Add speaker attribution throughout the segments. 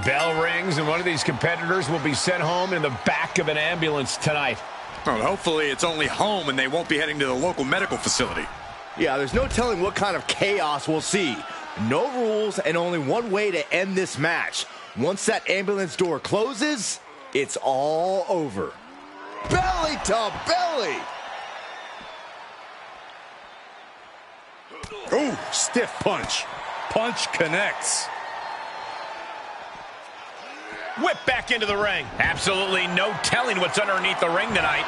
Speaker 1: Bell rings, and one of these competitors will be sent home in the back of an ambulance tonight.
Speaker 2: Well, hopefully it's only home and they won't be heading to the local medical facility.
Speaker 3: Yeah, there's no telling what kind of chaos we'll see. No rules and only one way to end this match. Once that ambulance door closes, it's all over. Belly to belly!
Speaker 2: Ooh, stiff punch. Punch connects.
Speaker 1: Whip back into the ring. Absolutely no telling what's underneath the ring tonight.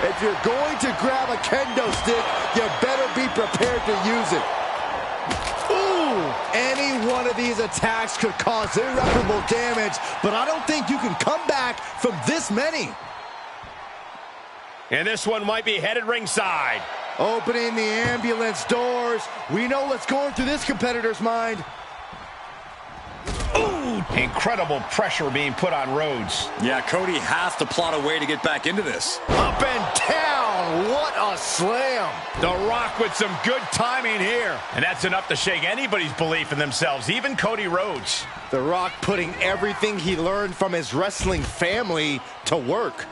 Speaker 3: If you're going to grab a kendo stick, you better be prepared to use it. Ooh! Any one of these attacks could cause irreparable damage, but I don't think you can come back from this many.
Speaker 1: And this one might be headed ringside.
Speaker 3: Opening the ambulance doors. We know what's going through this competitor's mind.
Speaker 1: Ooh! Incredible pressure being put on Rhodes.
Speaker 2: Yeah, Cody has to plot a way to get back into this.
Speaker 3: Up and down. What a slam.
Speaker 1: The Rock with some good timing here. And that's enough to shake anybody's belief in themselves, even Cody Rhodes.
Speaker 3: The Rock putting everything he learned from his wrestling family to work.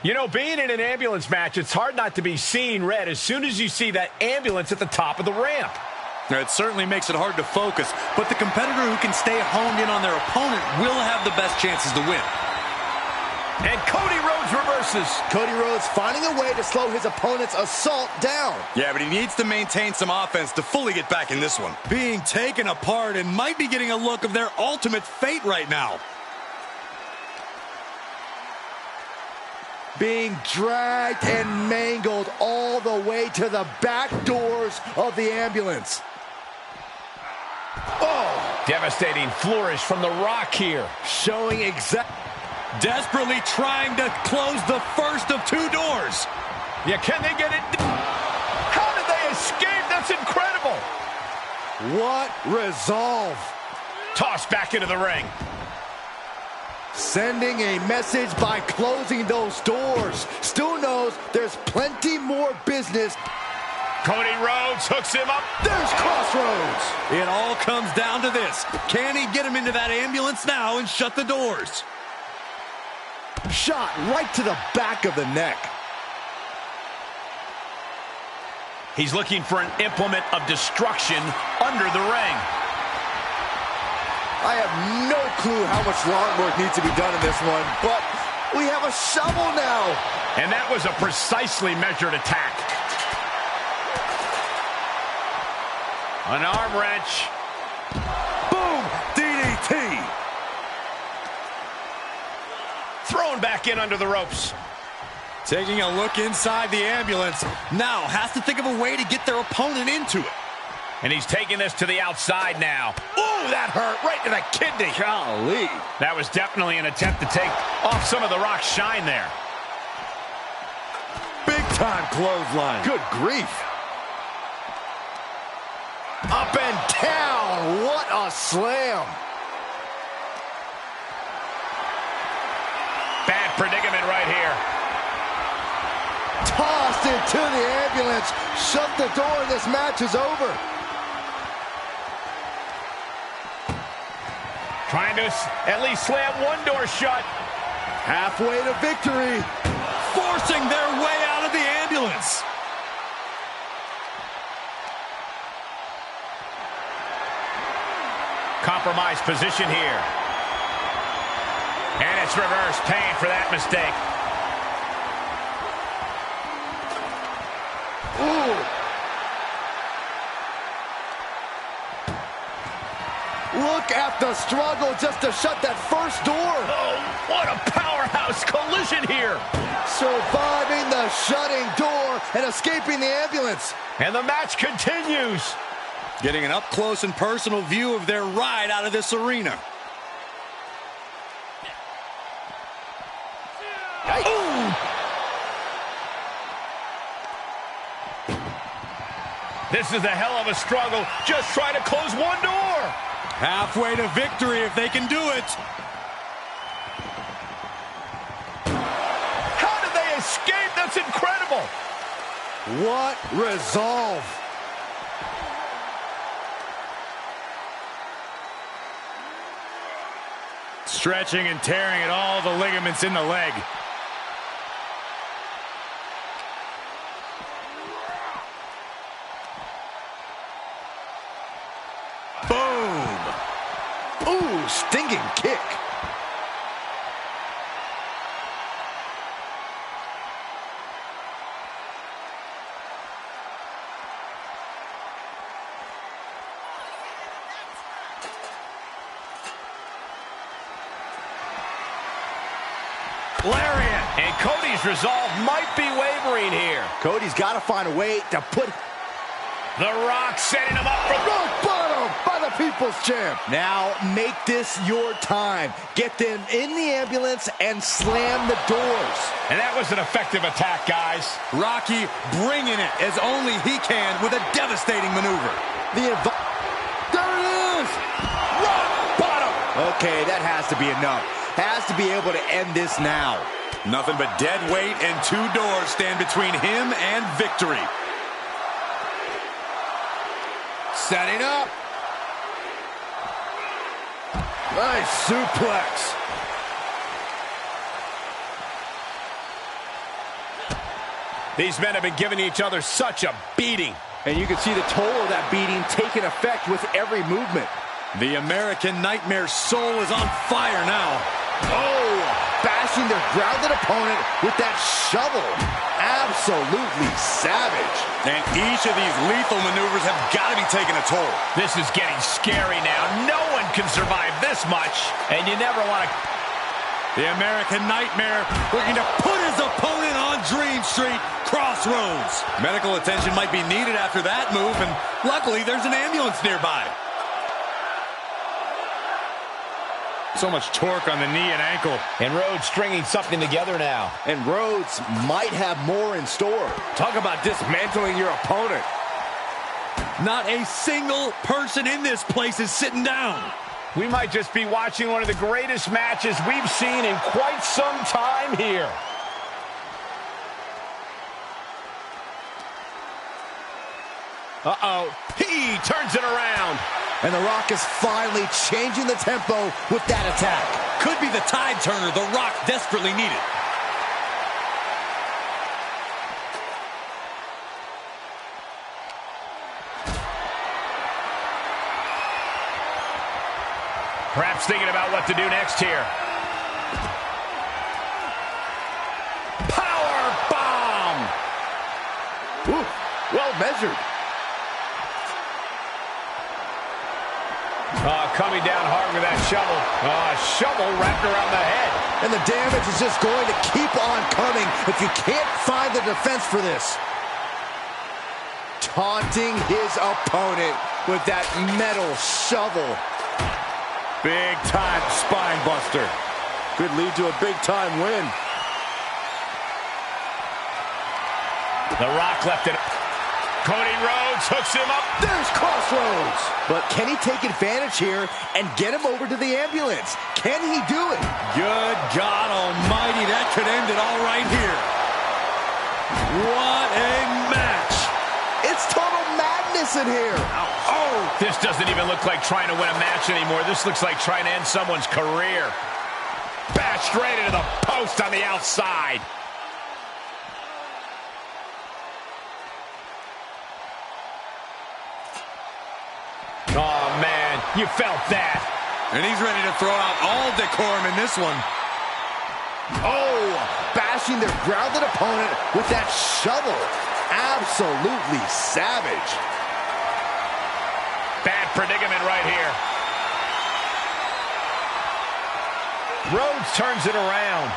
Speaker 1: You know, being in an ambulance match, it's hard not to be seeing red as soon as you see that ambulance at the top of the ramp.
Speaker 2: It certainly makes it hard to focus, but the competitor who can stay honed in on their opponent will have the best chances to win.
Speaker 1: And Cody Rhodes reverses.
Speaker 3: Cody Rhodes finding a way to slow his opponent's assault down.
Speaker 2: Yeah, but he needs to maintain some offense to fully get back in this one. Being taken apart and might be getting a look of their ultimate fate right now.
Speaker 3: Being dragged and mangled all the way to the back doors of the ambulance.
Speaker 1: Oh! Devastating flourish from The Rock here.
Speaker 3: Showing
Speaker 2: desperately trying to close the first of two doors.
Speaker 1: Yeah, can they get it? How did they escape? That's incredible.
Speaker 3: What resolve.
Speaker 1: Tossed back into the ring.
Speaker 3: Sending a message by closing those doors. Still knows there's plenty more business.
Speaker 1: Cody Rhodes hooks him up.
Speaker 3: There's Crossroads.
Speaker 2: It all comes down to this. Can he get him into that ambulance now and shut the doors?
Speaker 3: Shot right to the back of the neck.
Speaker 1: He's looking for an implement of destruction under the ring.
Speaker 3: I have no clue how much lawn work needs to be done in this one, but we have a shovel now.
Speaker 1: And that was a precisely measured attack. An arm wrench.
Speaker 3: Boom! DDT.
Speaker 1: Thrown back in under the ropes.
Speaker 2: Taking a look inside the ambulance. Now has to think of a way to get their opponent into it.
Speaker 1: And he's taking this to the outside now. Ooh, that hurt right to the kidney.
Speaker 3: Golly.
Speaker 1: That was definitely an attempt to take off some of the Rock's shine there.
Speaker 3: Big time clothesline. Good grief. Up and down. What a slam.
Speaker 1: Bad predicament right here.
Speaker 3: Tossed into the ambulance. Shut the door and this match is over.
Speaker 1: Trying to at least slam one door shut.
Speaker 3: Halfway to victory.
Speaker 2: Forcing their way out of the ambulance.
Speaker 1: Compromised position here. And it's reverse pain for that mistake.
Speaker 3: Ooh. Look at the struggle just to shut that first door.
Speaker 1: Oh, what a powerhouse collision here.
Speaker 3: Surviving the shutting door and escaping the ambulance.
Speaker 1: And the match continues.
Speaker 2: Getting an up-close and personal view of their ride out of this arena.
Speaker 1: Ooh. This is a hell of a struggle. Just trying to close one door.
Speaker 2: Halfway to victory if they can do it.
Speaker 1: How did they escape? That's incredible.
Speaker 3: What resolve.
Speaker 2: Stretching and tearing at all the ligaments in the leg. Boom!
Speaker 3: Ooh, stinging kick.
Speaker 1: Lariat. And Cody's resolve might be wavering here.
Speaker 3: Cody's got to find a way to put...
Speaker 1: The Rock setting him up for...
Speaker 3: Rock bottom by the People's Champ. Now make this your time. Get them in the ambulance and slam the doors.
Speaker 1: And that was an effective attack, guys.
Speaker 2: Rocky bringing it as only he can with a devastating maneuver.
Speaker 3: There it is! Rock bottom! Okay, that has to be enough. Has to be able to end this now.
Speaker 2: Nothing but dead weight and two doors stand between him and victory.
Speaker 3: Setting up. Nice suplex.
Speaker 1: These men have been giving each other such a beating.
Speaker 3: And you can see the toll of that beating taking effect with every movement.
Speaker 2: The American Nightmare's soul is on fire now.
Speaker 3: Oh, bashing their grounded opponent with that shovel. Absolutely savage.
Speaker 2: And each of these lethal maneuvers have got to be taking a toll.
Speaker 1: This is getting scary now. No one can survive this much. And you never want to...
Speaker 2: The American Nightmare looking to put his opponent on Dream Street Crossroads. Medical attention might be needed after that move, and luckily there's an ambulance nearby. So much torque on the knee and ankle.
Speaker 1: And Rhodes stringing something together now.
Speaker 3: And Rhodes might have more in store. Talk about dismantling your opponent.
Speaker 2: Not a single person in this place is sitting down.
Speaker 1: We might just be watching one of the greatest matches we've seen in quite some time here. Uh-oh. He turns it around.
Speaker 3: And The Rock is finally changing the tempo with that attack.
Speaker 2: Could be the tide turner The Rock desperately needed.
Speaker 1: Perhaps thinking about what to do next here. Power bomb!
Speaker 3: Ooh, well measured.
Speaker 1: Coming down hard with that shovel. Shovel wrapped around the head.
Speaker 3: And the damage is just going to keep on coming if you can't find the defense for this. Taunting his opponent with that metal shovel.
Speaker 2: Big time spine buster.
Speaker 3: Could lead to a big time win.
Speaker 1: The Rock left it. Cody Rhodes hooks him up.
Speaker 3: There's Crossroads. But can he take advantage here and get him over to the ambulance? Can he do it?
Speaker 2: Good God almighty, that could end it all right here. What a match.
Speaker 3: It's total madness in here.
Speaker 1: Oh, this doesn't even look like trying to win a match anymore. This looks like trying to end someone's career. Bashed right into the post on the outside. Oh, man, you felt that.
Speaker 2: And he's ready to throw out all decorum in this one.
Speaker 3: Oh, bashing their grounded opponent with that shovel. Absolutely savage.
Speaker 1: Bad predicament right here. Rhodes turns it around.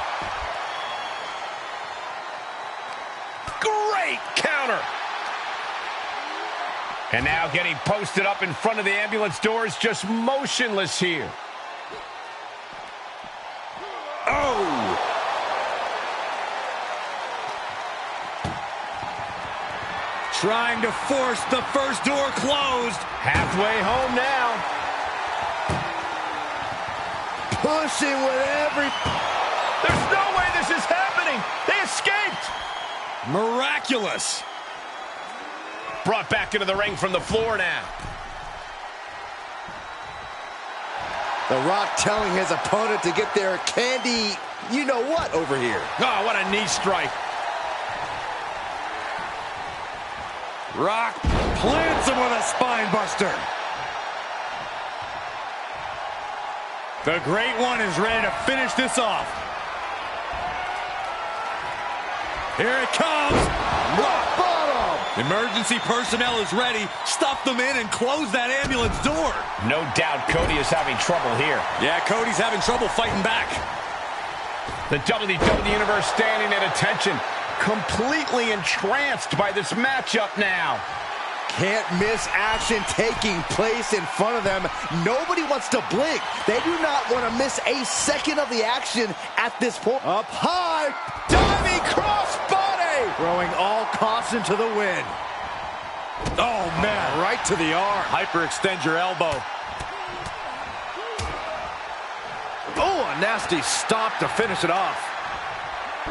Speaker 1: Great counter. And now getting posted up in front of the ambulance doors, just motionless here.
Speaker 3: Oh!
Speaker 2: Trying to force the first door closed.
Speaker 1: Halfway home now.
Speaker 3: Pushing with every...
Speaker 1: There's no way this is happening. They escaped.
Speaker 2: Miraculous.
Speaker 1: Brought back into the ring from the floor now.
Speaker 3: The Rock telling his opponent to get their candy, you know what, over here.
Speaker 1: Oh, what a knee strike.
Speaker 2: Rock plants him with a spine buster. The Great One is ready to finish this off. Here it comes.
Speaker 3: Rock bottom.
Speaker 2: Emergency personnel is ready. Stuff them in and close that ambulance door.
Speaker 1: No doubt Cody is having trouble here.
Speaker 2: Yeah, Cody's having trouble fighting back.
Speaker 1: The WWE Universe standing at attention, completely entranced by this matchup now.
Speaker 3: Can't miss action taking place in front of them. Nobody wants to blink. They do not want to miss a second of the action at this point. Up high, diving crossbody, throwing all caution to the wind. Oh man, right to the arm.
Speaker 2: Hyperextend your elbow.
Speaker 3: Oh, a nasty stop to finish it off.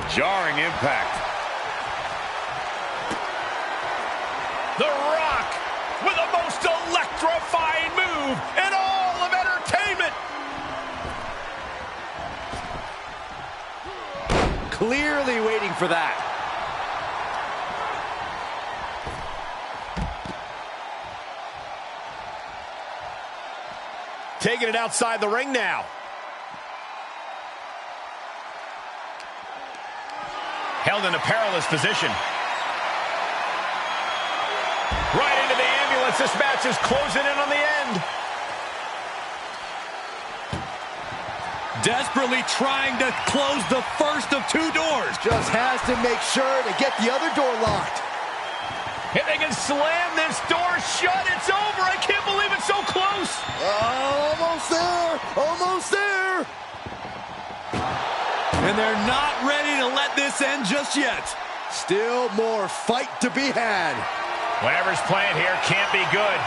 Speaker 2: Jarring impact.
Speaker 1: The Rock with the most electrifying move in all of entertainment.
Speaker 3: Clearly waiting for that.
Speaker 1: Taking it outside the ring now. Held in a perilous position. Right into the ambulance. This match is closing in on the end.
Speaker 2: Desperately trying to close the first of two doors.
Speaker 3: Just has to make sure to get the other door locked.
Speaker 1: If they can slam this door shut, it's over. I can't believe it's so close.
Speaker 3: Almost there. Almost there.
Speaker 2: And they're not ready to let this end just yet.
Speaker 3: Still more fight to be had.
Speaker 1: Whatever's playing here can't be good.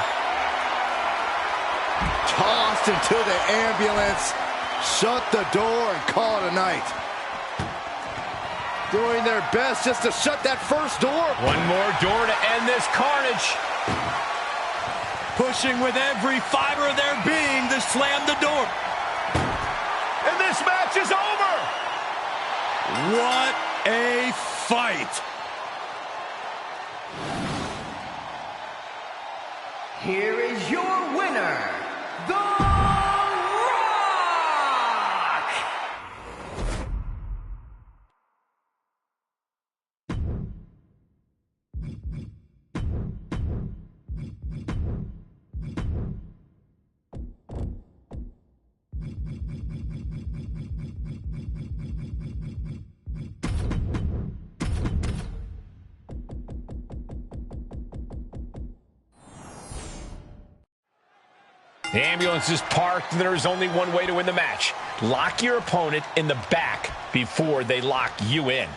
Speaker 3: Tossed into the ambulance. Shut the door and call it a night. Doing their best just to shut that first door.
Speaker 1: One more door to end this carnage.
Speaker 2: Pushing with every fiber of their being to slam the door.
Speaker 1: And this match is over.
Speaker 2: What a fight.
Speaker 4: Here is your winner, The Rock!
Speaker 1: The ambulance is parked, and there is only one way to win the match. Lock your opponent in the back before they lock you in.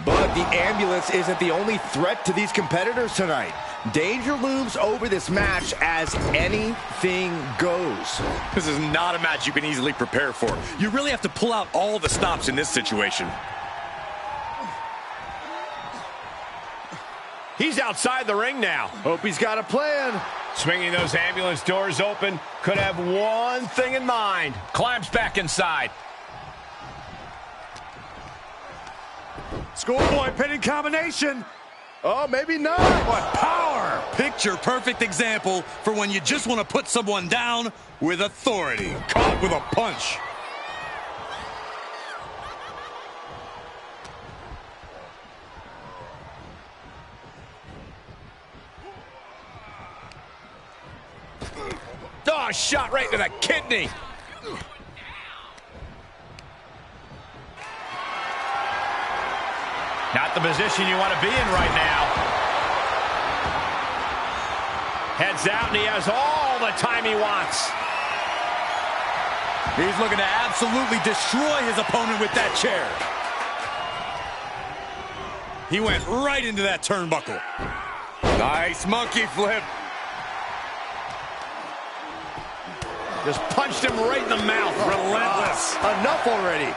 Speaker 3: But the ambulance isn't the only threat to these competitors tonight. Danger looms over this match as anything goes.
Speaker 2: This is not a match you can easily prepare for. You really have to pull out all the stops in this situation.
Speaker 1: He's outside the ring now.
Speaker 3: Hope he's got a plan.
Speaker 1: Swinging those ambulance doors open, could have one thing in mind. Climbs back inside.
Speaker 2: Schoolboy pinning combination.
Speaker 3: Oh, maybe not.
Speaker 2: What power! Picture perfect example for when you just want to put someone down with authority. Caught with a punch.
Speaker 1: Oh, shot right to the kidney. Not the position you want to be in right now. Heads out, and he has all the time he wants.
Speaker 2: He's looking to absolutely destroy his opponent with that chair. He went right into that turnbuckle. Nice monkey flip.
Speaker 1: Just punched him right in the mouth. Relentless.
Speaker 3: Enough already.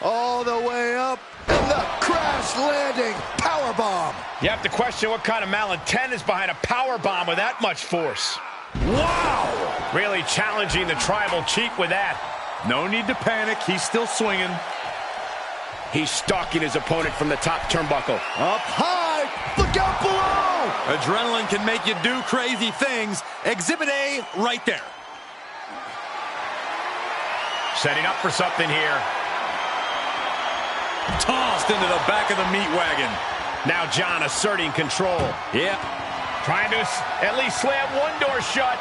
Speaker 3: All the way up, and the crash Crash landing powerbomb.
Speaker 1: You have to question what kind of malintent is behind a powerbomb with that much force.
Speaker 2: Wow!
Speaker 1: Really challenging the tribal chief with that.
Speaker 2: No need to panic. He's still swinging.
Speaker 1: He's stalking his opponent from the top turnbuckle.
Speaker 3: Up high. Look out below.
Speaker 2: Adrenaline can make you do crazy things. Exhibit A right there.
Speaker 1: Setting up for something here.
Speaker 2: Tossed into the back of the meat wagon.
Speaker 1: Now John asserting control.
Speaker 2: Yeah.
Speaker 1: Trying to at least slam one door shut.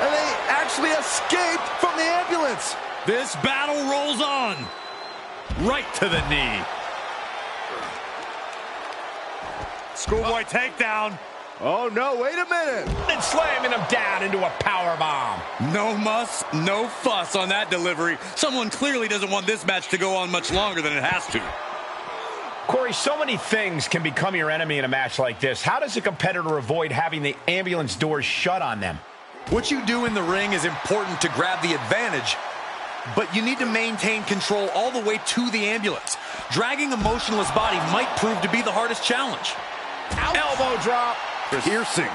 Speaker 3: And they actually escaped from the ambulance.
Speaker 2: This battle rolls on. Right to the knee. Schoolboy takedown.
Speaker 3: Oh, no, wait a minute.
Speaker 1: And slamming him down into a powerbomb.
Speaker 2: No muss, no fuss on that delivery. Someone clearly doesn't want this match to go on much longer than it has to.
Speaker 1: Corey, so many things can become your enemy in a match like this. How does a competitor avoid having the ambulance doors shut on them?
Speaker 2: What you do in the ring is important to grab the advantage, but you need to maintain control all the way to the ambulance. Dragging a motionless body might prove to be the hardest challenge.
Speaker 1: Ouch. Elbow drop.
Speaker 3: Piercing.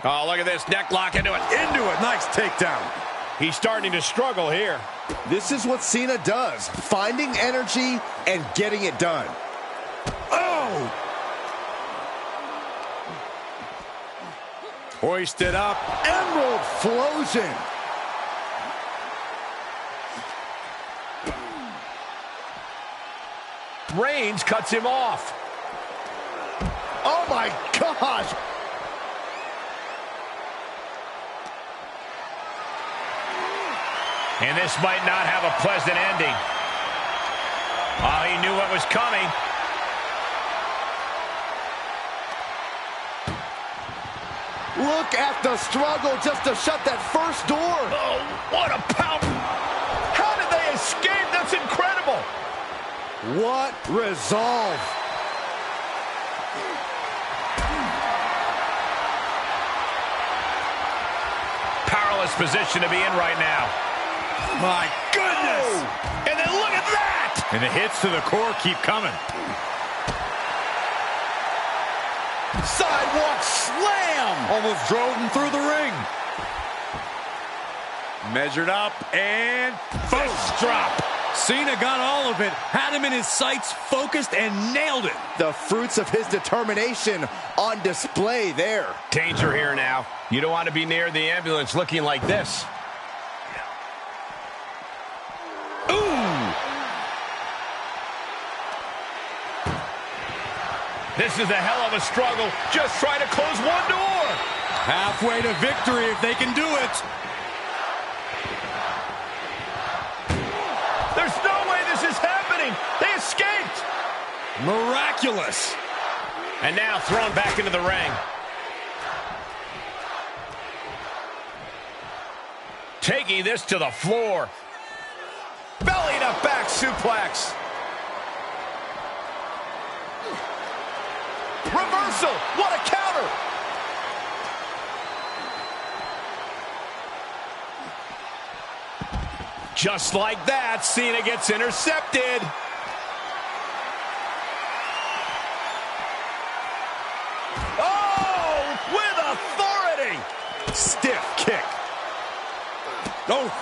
Speaker 1: Oh, look at this. Neck lock into it.
Speaker 2: Into it. Nice takedown.
Speaker 1: He's starting to struggle here.
Speaker 3: This is what Cena does. Finding energy and getting it done.
Speaker 2: Oh! Hoisted up.
Speaker 3: Emerald flows in.
Speaker 1: Reigns cuts him off.
Speaker 3: Oh, my gosh.
Speaker 1: And this might not have a pleasant ending. Oh, he knew what was coming.
Speaker 3: Look at the struggle just to shut that first door.
Speaker 1: Oh, what a power. How did they escape? That's incredible.
Speaker 3: What resolve.
Speaker 1: Powerless position to be in right now.
Speaker 2: My goodness!
Speaker 1: Oh, and then look at that!
Speaker 2: And the hits to the core keep coming.
Speaker 1: Sidewalk slam!
Speaker 2: Almost drove him through the ring. Measured up and
Speaker 1: Fist drop.
Speaker 2: Cena got all of it, had him in his sights, focused, and nailed it.
Speaker 3: The fruits of his determination on display there.
Speaker 1: Danger here now. You don't want to be near the ambulance looking like this. Ooh! This is a hell of a struggle. Just trying to close one door.
Speaker 2: Halfway to victory if they can do it.
Speaker 1: There's no way this is happening. They escaped.
Speaker 2: Miraculous.
Speaker 1: And now thrown back into the ring. Taking this to the floor. Belly to back suplex. Reversal. What a counter. Just like that, Cena gets intercepted. Oh, with authority.
Speaker 3: Stiff kick.
Speaker 2: Oh.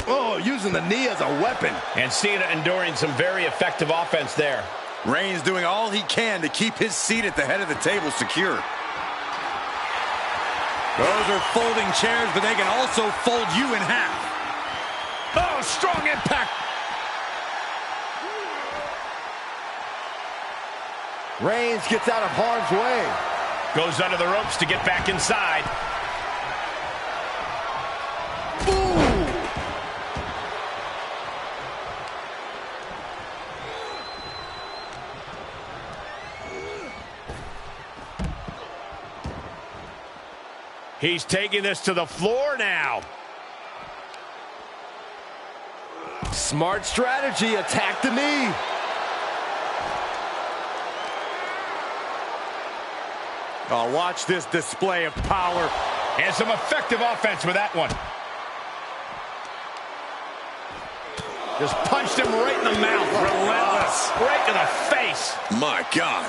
Speaker 3: Oh, using the knee as a weapon.
Speaker 1: And Cena enduring some very effective offense there.
Speaker 2: Reigns doing all he can to keep his seat at the head of the table secure. Those are folding chairs, but they can also fold you in half.
Speaker 1: Oh, strong impact.
Speaker 3: Reigns gets out of harm's way.
Speaker 1: Goes under the ropes to get back inside.
Speaker 3: Ooh!
Speaker 1: He's taking this to the floor now.
Speaker 3: Smart strategy, attack the knee.
Speaker 2: Oh, watch this display of power.
Speaker 1: And some effective offense with that one. Just punched him right in the mouth. Relentless. Right to the face.
Speaker 2: My God.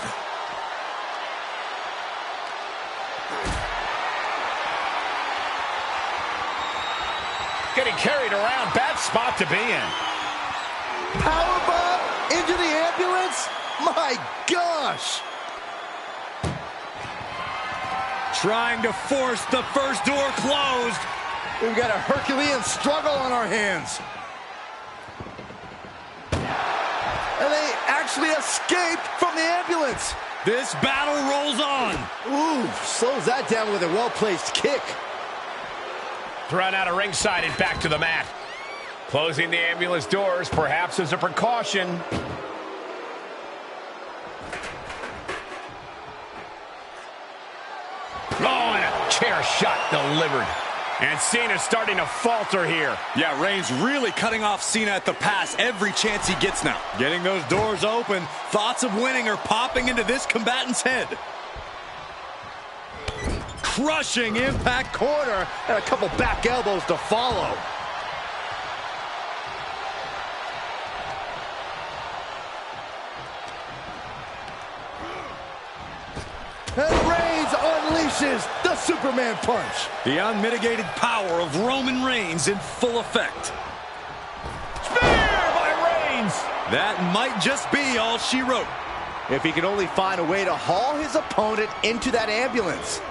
Speaker 1: Getting carried around. Bad spot to be in.
Speaker 3: Powerbomb into the ambulance? My gosh!
Speaker 2: Trying to force the first door closed.
Speaker 3: We've got a Herculean struggle on our hands. And they actually escaped from the ambulance.
Speaker 2: This battle rolls on.
Speaker 3: Ooh, slows that down with a well-placed kick.
Speaker 1: Thrown out of ringside and back to the mat. Closing the ambulance doors, perhaps as a precaution. Oh, and a chair shot delivered. And Cena's starting to falter here.
Speaker 2: Yeah, Reigns really cutting off Cena at the pass every chance he gets now. Getting those doors open, thoughts of winning are popping into this combatant's head. Crushing impact
Speaker 3: Corner and a couple back elbows to follow. And Reigns unleashes the Superman punch.
Speaker 2: The unmitigated power of Roman Reigns in full effect.
Speaker 1: Spear by Reigns.
Speaker 2: That might just be all she wrote.
Speaker 3: If he can only find a way to haul his opponent into that ambulance.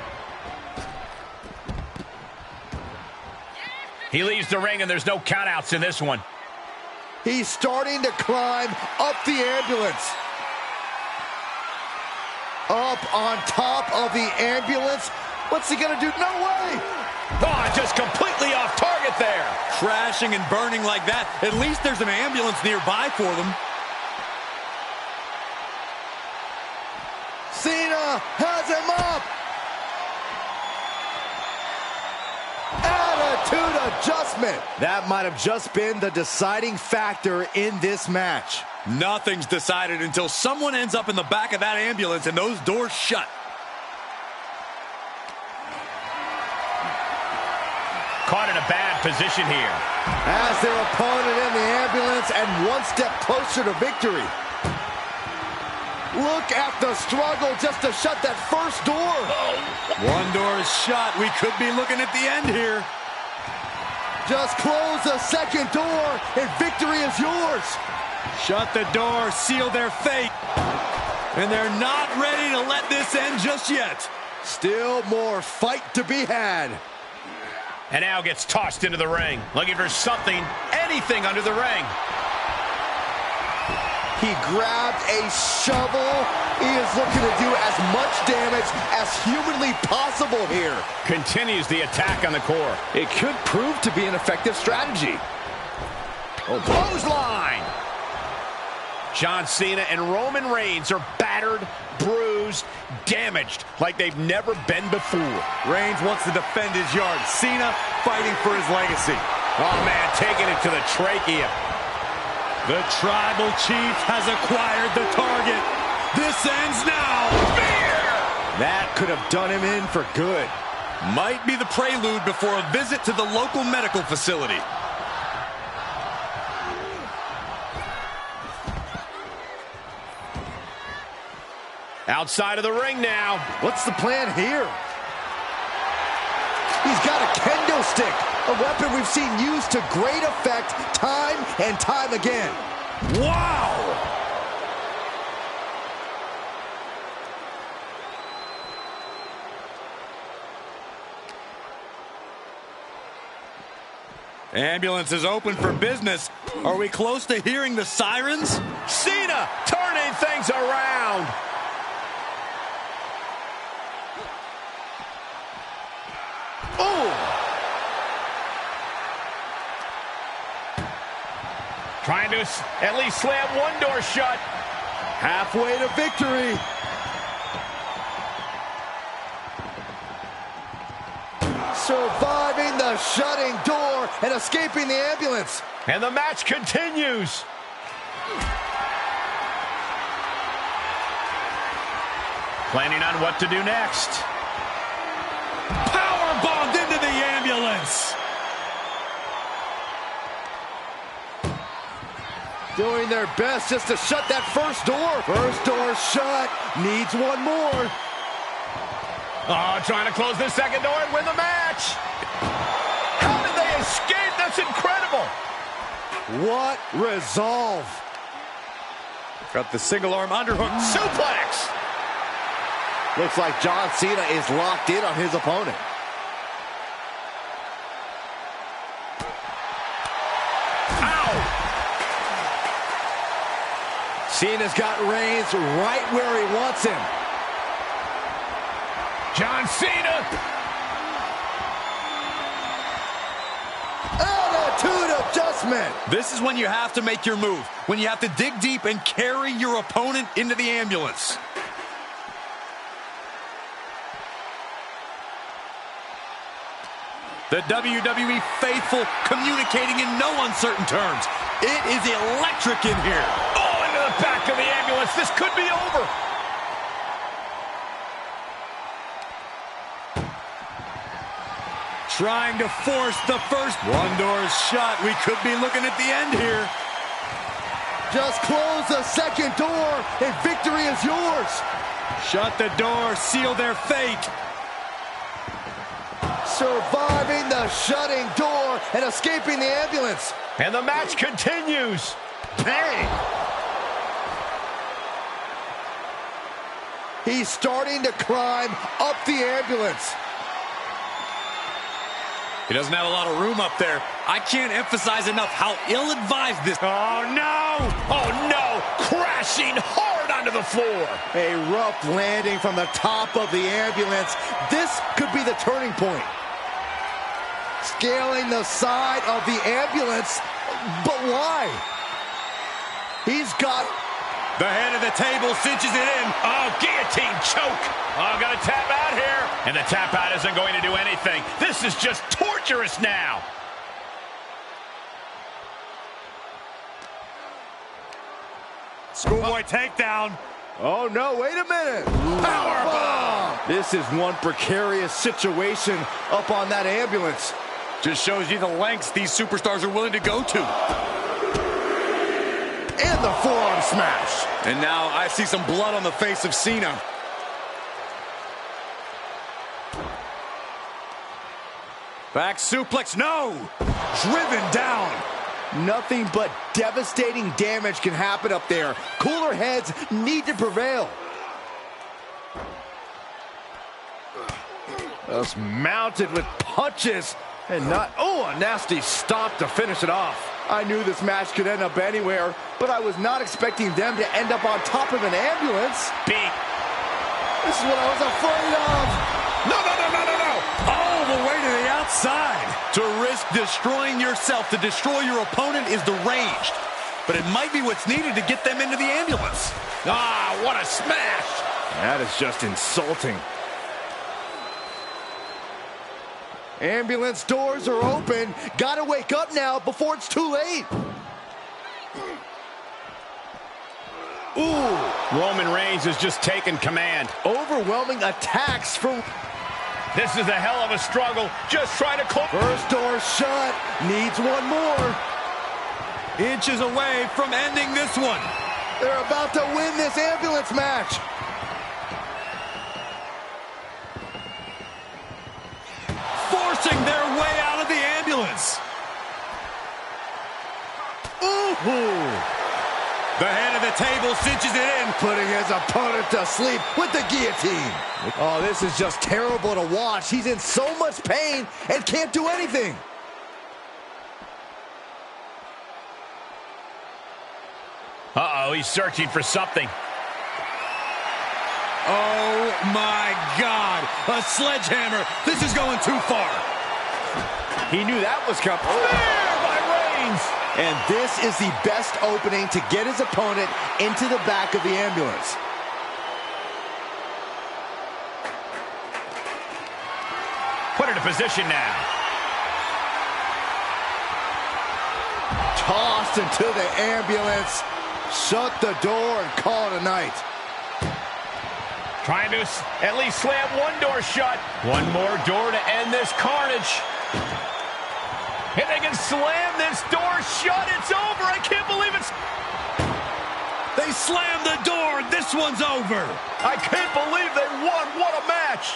Speaker 1: He leaves the ring, and there's no countouts in this one.
Speaker 3: He's starting to climb up the ambulance. Up on top of the ambulance. What's he gonna do? No way!
Speaker 1: Oh, just completely off target there.
Speaker 2: Crashing and burning like that, at least there's an ambulance nearby for them.
Speaker 3: Cena has him up. Attitude adjustment. That might have just been the deciding factor in this match.
Speaker 2: Nothing's decided until someone ends up in the back of that ambulance and those doors shut.
Speaker 1: Caught in a bad position here.
Speaker 3: As their opponent in the ambulance and one step closer to victory. Look at the struggle just to shut that first door.
Speaker 2: One door is shut. We could be looking at the end here.
Speaker 3: Just close the second door and victory is yours.
Speaker 2: Shut the door, seal their fate. And they're not ready to let this end just yet.
Speaker 3: Still more fight to be had.
Speaker 1: And now gets tossed into the ring, looking for something, anything under the ring.
Speaker 3: He grabbed a shovel. He is looking to do as much damage as humanly possible here.
Speaker 1: Continues the attack on the core.
Speaker 3: It could prove to be an effective strategy.
Speaker 1: Oh, clothesline! John Cena and Roman Reigns are battered, bruised, damaged like they've never been before.
Speaker 2: Reigns wants to defend his yard. Cena fighting for his legacy.
Speaker 1: Oh, man, taking it to the trachea.
Speaker 2: The Tribal Chief has acquired the target. This ends now.
Speaker 1: Spear!
Speaker 3: That could have done him in for good.
Speaker 2: Might be the prelude before a visit to the local medical facility.
Speaker 1: Outside of the ring now.
Speaker 3: What's the plan here? He's got a kendo stick, a weapon we've seen used to great effect time and time again.
Speaker 2: Wow! Ambulance is open for business. Are we close to hearing the sirens?
Speaker 1: Cena turning things around.
Speaker 3: Oh!
Speaker 1: Trying to at least slam one door shut.
Speaker 3: Halfway to victory. Surviving the shutting door and escaping the ambulance.
Speaker 1: And the match continues. Planning on what to do next.
Speaker 2: Power bombed into the ambulance.
Speaker 3: Doing their best just to shut that first door. First door shut. Needs one more.
Speaker 1: Oh, trying to close this second door and win the match. How did they escape? That's incredible.
Speaker 3: What resolve.
Speaker 2: Got the single arm underhook.
Speaker 1: Suplex.
Speaker 3: Looks like John Cena is locked in on his opponent.
Speaker 1: Ow.
Speaker 3: Cena's got Reigns right where he wants him.
Speaker 1: John Cena.
Speaker 3: Attitude adjustment.
Speaker 2: This is when you have to make your move. When you have to dig deep and carry your opponent into the ambulance. The WWE faithful communicating in no uncertain terms. It is electric in here.
Speaker 1: Oh, into the back of the ambulance. This could be over.
Speaker 2: Trying to force the first. One door is shut. We could be looking at the end here.
Speaker 3: Just close the second door and victory is yours.
Speaker 2: Shut the door. Seal their fate.
Speaker 3: Surviving the shutting door and escaping the ambulance.
Speaker 1: And the match continues. Bang!
Speaker 3: He's starting to climb up the ambulance.
Speaker 2: He doesn't have a lot of room up there. I can't emphasize enough how ill-advised this.
Speaker 1: Oh, no! Oh, no! Crashing hard onto the floor.
Speaker 3: A rough landing from the top of the ambulance. This could be the turning point. Scaling the side of the ambulance, but why? He's got...
Speaker 2: The head of the table cinches it in.
Speaker 1: Oh, guillotine choke. Oh, got to tap out here. And the tap out isn't going to do anything. This is just torturous now.
Speaker 2: Schoolboy takedown.
Speaker 3: Oh, no, wait a minute.
Speaker 1: Powerbomb.
Speaker 3: This is one precarious situation up on that ambulance.
Speaker 2: Just shows you the lengths these superstars are willing to go to.
Speaker 3: And the forearm smash.
Speaker 2: And now I see some blood on the face of Cena. Back suplex, no! Driven down.
Speaker 3: Nothing but devastating damage can happen up there. Cooler heads need to prevail. Just mounted with punches and not... Oh, a nasty stop to finish it off. I knew this match could end up anywhere, but I was not expecting them to end up on top of an ambulance.
Speaker 1: Beat.
Speaker 3: This is what I was afraid of.
Speaker 1: No, no, no, no, no, no.
Speaker 2: All the way to the outside. To risk destroying yourself to destroy your opponent is deranged. But it might be what's needed to get them into the ambulance.
Speaker 1: Ah, what a smash.
Speaker 3: That is just insulting. Ambulance doors are open. Gotta wake up now before it's too late. Ooh.
Speaker 1: Roman Reigns has just taken command.
Speaker 3: Overwhelming attacks from...
Speaker 1: This is a hell of a struggle. Just trying to close.
Speaker 3: First door shut. Needs one more.
Speaker 2: Inches away from ending this one.
Speaker 3: They're about to win this ambulance match.
Speaker 2: Forcing their way out of the ambulance.
Speaker 3: Ooh.
Speaker 2: The head of the table cinches it in.
Speaker 3: Putting his opponent to sleep with the guillotine. Oh, this is just terrible to watch. He's in so much pain and can't do anything.
Speaker 1: Uh-oh, he's searching for something.
Speaker 2: Oh, my God. A sledgehammer. This is going too far.
Speaker 3: He knew that was coming.
Speaker 1: Spear by Reigns.
Speaker 3: And this is the best opening to get his opponent into the back of the ambulance.
Speaker 1: Put it in position now.
Speaker 3: Tossed into the ambulance. Shut the door and call it a night.
Speaker 1: Trying to at least slam one door shut. One more door to end this carnage. If they can slam this door shut, it's over. I can't believe it's...
Speaker 2: They slammed the door. This one's over.
Speaker 1: I can't believe they won. What a match.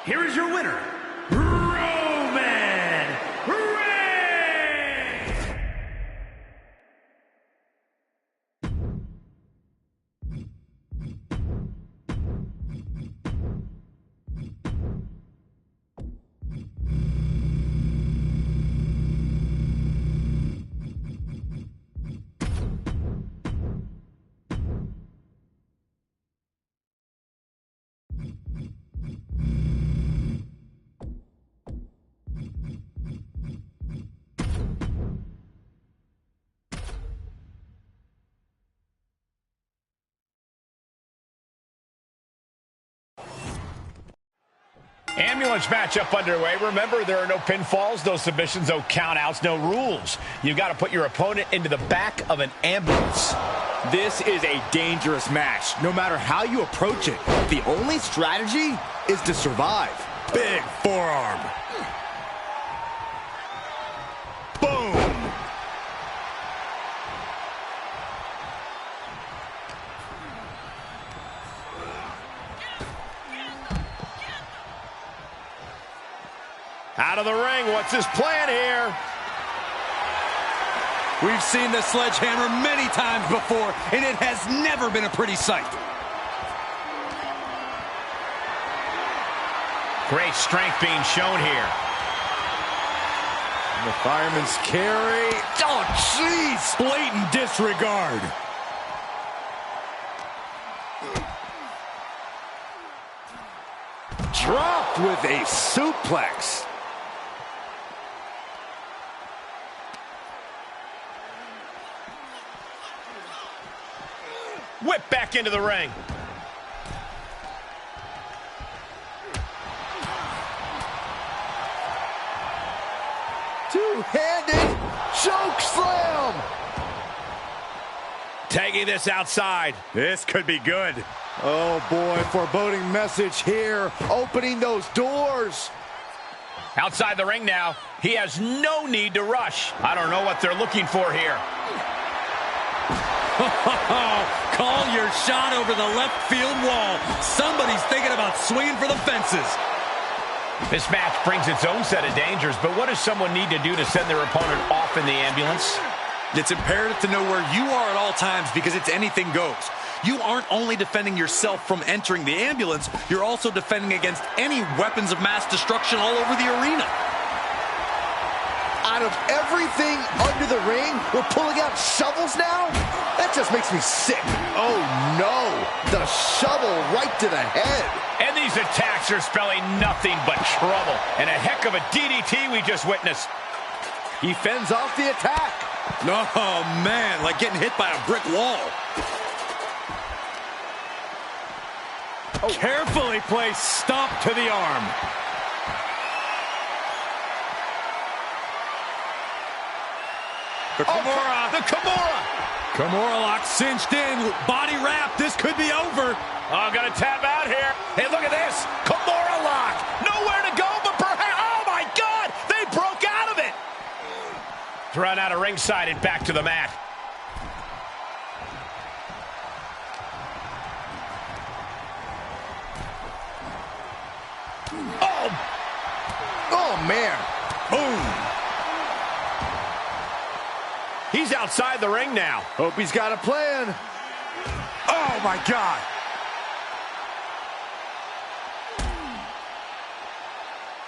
Speaker 4: Here is your winner, Roman Reigns!
Speaker 1: Ambulance matchup underway. Remember, there are no pinfalls, no submissions, no countouts, no rules. You got to put your opponent into the back of an ambulance.
Speaker 3: This is a dangerous match, no matter how you approach it. The only strategy is to survive.
Speaker 2: Big forearm. Boom.
Speaker 1: Out of the ring, what's his plan here?
Speaker 2: We've seen the sledgehammer many times before, and it has never been a pretty sight.
Speaker 1: Great strength being shown here.
Speaker 3: And the fireman's carry. Oh, jeez!
Speaker 2: Blatant disregard.
Speaker 3: Dropped with a suplex.
Speaker 1: Whip back into the ring.
Speaker 3: Two-handed choke slam.
Speaker 1: Taking this outside.
Speaker 2: This could be good.
Speaker 3: Oh boy, foreboding message here. Opening those doors.
Speaker 1: Outside the ring now. He has no need to rush. I don't know what they're looking for here.
Speaker 2: Call your shot over the left field wall. Somebody's thinking about swinging for the fences.
Speaker 1: This match brings its own set of dangers, but what does someone need to do to send their opponent off in the ambulance?
Speaker 2: It's imperative to know where you are at all times because it's anything goes. You aren't only defending yourself from entering the ambulance, you're also defending against any weapons of mass destruction all over the arena.
Speaker 3: Out of everything under the ring, we're pulling out shovels now? That just makes me sick. Oh no, the shovel right to the head.
Speaker 1: And these attacks are spelling nothing but trouble. And a heck of a DDT we just witnessed.
Speaker 3: He fends off the attack.
Speaker 2: Oh man, like getting hit by a brick wall. Oh. Carefully placed stomp to the arm. The Kimura.
Speaker 1: The Kimura.
Speaker 2: Kimura lock cinched in. Body wrap. This could be over.
Speaker 1: Oh, gonna tap out here. Hey, look at this. Kimura lock. Nowhere to go, but perhaps. Oh, my God. They broke out of it. Thrown out of ringside and back to the mat.
Speaker 3: Oh. Oh, man.
Speaker 2: Boom.
Speaker 1: He's outside the ring now.
Speaker 3: Hope he's got a plan.
Speaker 2: Oh, my God.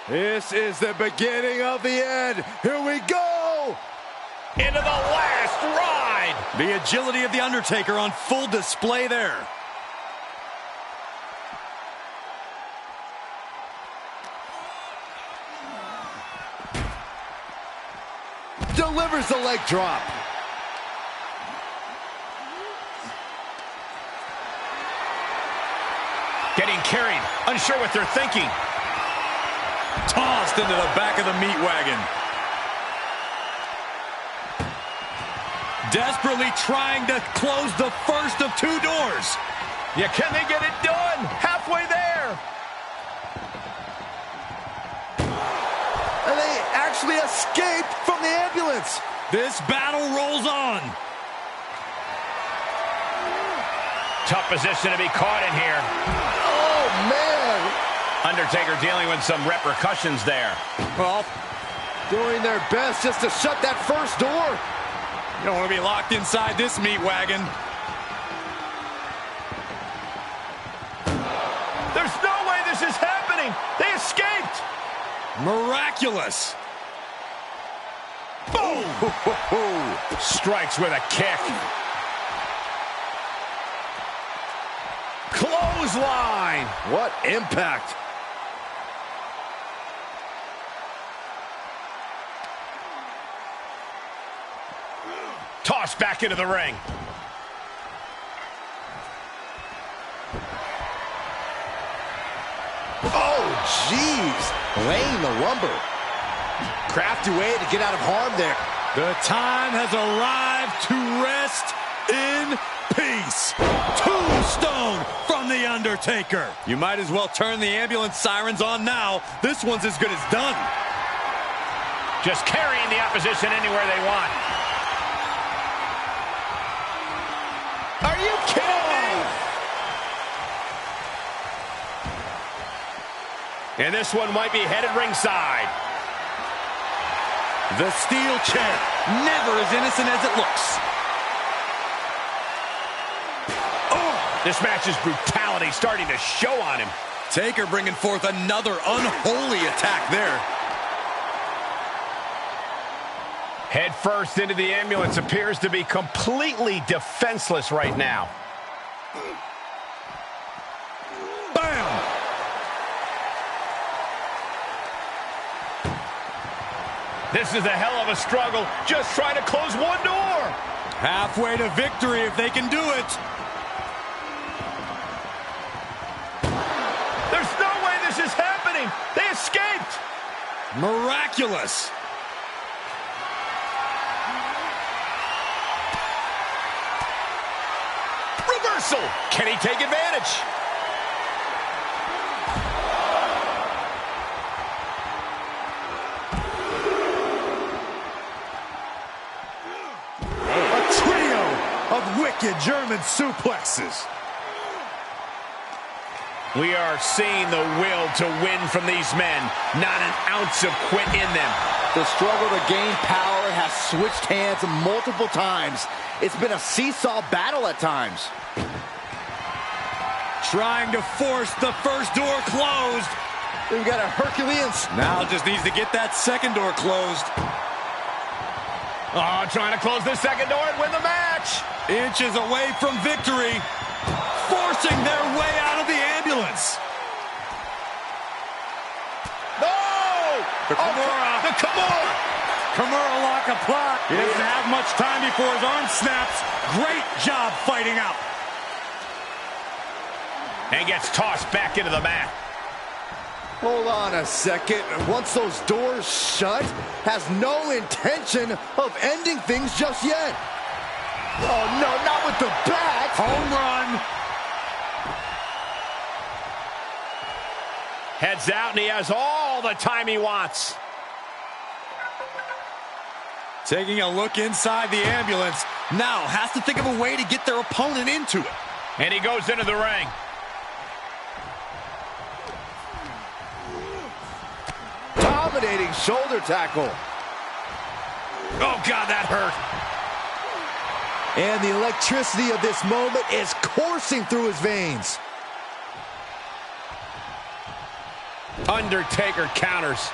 Speaker 3: This is the beginning of the end. Here we go.
Speaker 1: Into the last ride.
Speaker 2: The agility of The Undertaker on full display there.
Speaker 3: Delivers the leg drop.
Speaker 1: Getting carried. Unsure what they're thinking.
Speaker 2: Tossed into the back of the meat wagon. Desperately trying to close the first of two doors.
Speaker 1: Yeah, can they get it done? Halfway there.
Speaker 3: And they actually escaped from the ambulance.
Speaker 2: This battle rolls on.
Speaker 1: Tough position to be caught in here.
Speaker 3: Oh, man.
Speaker 1: Undertaker dealing with some repercussions there.
Speaker 3: Well, doing their best just to shut that first door.
Speaker 2: You don't want to be locked inside this meat wagon.
Speaker 1: There's no way this is happening. They escaped.
Speaker 2: Miraculous.
Speaker 1: Boom! Strikes with a kick. Clothesline.
Speaker 3: What impact.
Speaker 1: Tossed back into the ring.
Speaker 3: Oh, jeez. Laying the lumber. Crafty way to get out of harm there.
Speaker 2: The time has arrived to rest in peace. Tombstone from The Undertaker. You might as well turn the ambulance sirens on now. This one's as good as done.
Speaker 1: Just carrying the opposition anywhere they want. Are you kidding me? And this one might be headed ringside.
Speaker 2: The steel chair, never as innocent as it looks.
Speaker 1: Oh, this match's brutality starting to show on him.
Speaker 2: Taker bringing forth another unholy attack there.
Speaker 1: Head first into the ambulance, appears to be completely defenseless right now.
Speaker 2: Bam!
Speaker 1: This is a hell of a struggle, just trying to close one door.
Speaker 2: Halfway to victory if they can do it.
Speaker 1: There's no way this is happening. They escaped.
Speaker 2: Miraculous.
Speaker 1: Reversal. Can he take advantage?
Speaker 2: Of wicked German suplexes.
Speaker 1: We are seeing the will to win from these men. Not an ounce of quit in them.
Speaker 3: The struggle to gain power has switched hands multiple times. It's been a seesaw battle at times.
Speaker 2: Trying to force the first door closed.
Speaker 3: We've got a Herculean.
Speaker 2: Now just needs to get that second door closed.
Speaker 1: Oh, trying to close this second door and win the match.
Speaker 2: Inches away from victory. Forcing their way out of the ambulance.
Speaker 1: No!
Speaker 2: The Kimura.
Speaker 1: The Kimura.
Speaker 2: Kimura lock applied. He doesn't have much time before his arm snaps. Great job fighting out.
Speaker 1: And gets tossed back into the mat.
Speaker 3: Hold on a second. Once those doors shut, has no intention of ending things just yet. Oh, no, not with the bat.
Speaker 2: Home run.
Speaker 1: Heads out, and he has all the time he wants.
Speaker 2: Taking a look inside the ambulance. Now has to think of a way to get their opponent into it.
Speaker 1: And he goes into the ring.
Speaker 3: Dominating shoulder tackle.
Speaker 1: Oh, God, that hurt.
Speaker 3: And the electricity of this moment is coursing through his veins.
Speaker 1: Undertaker counters.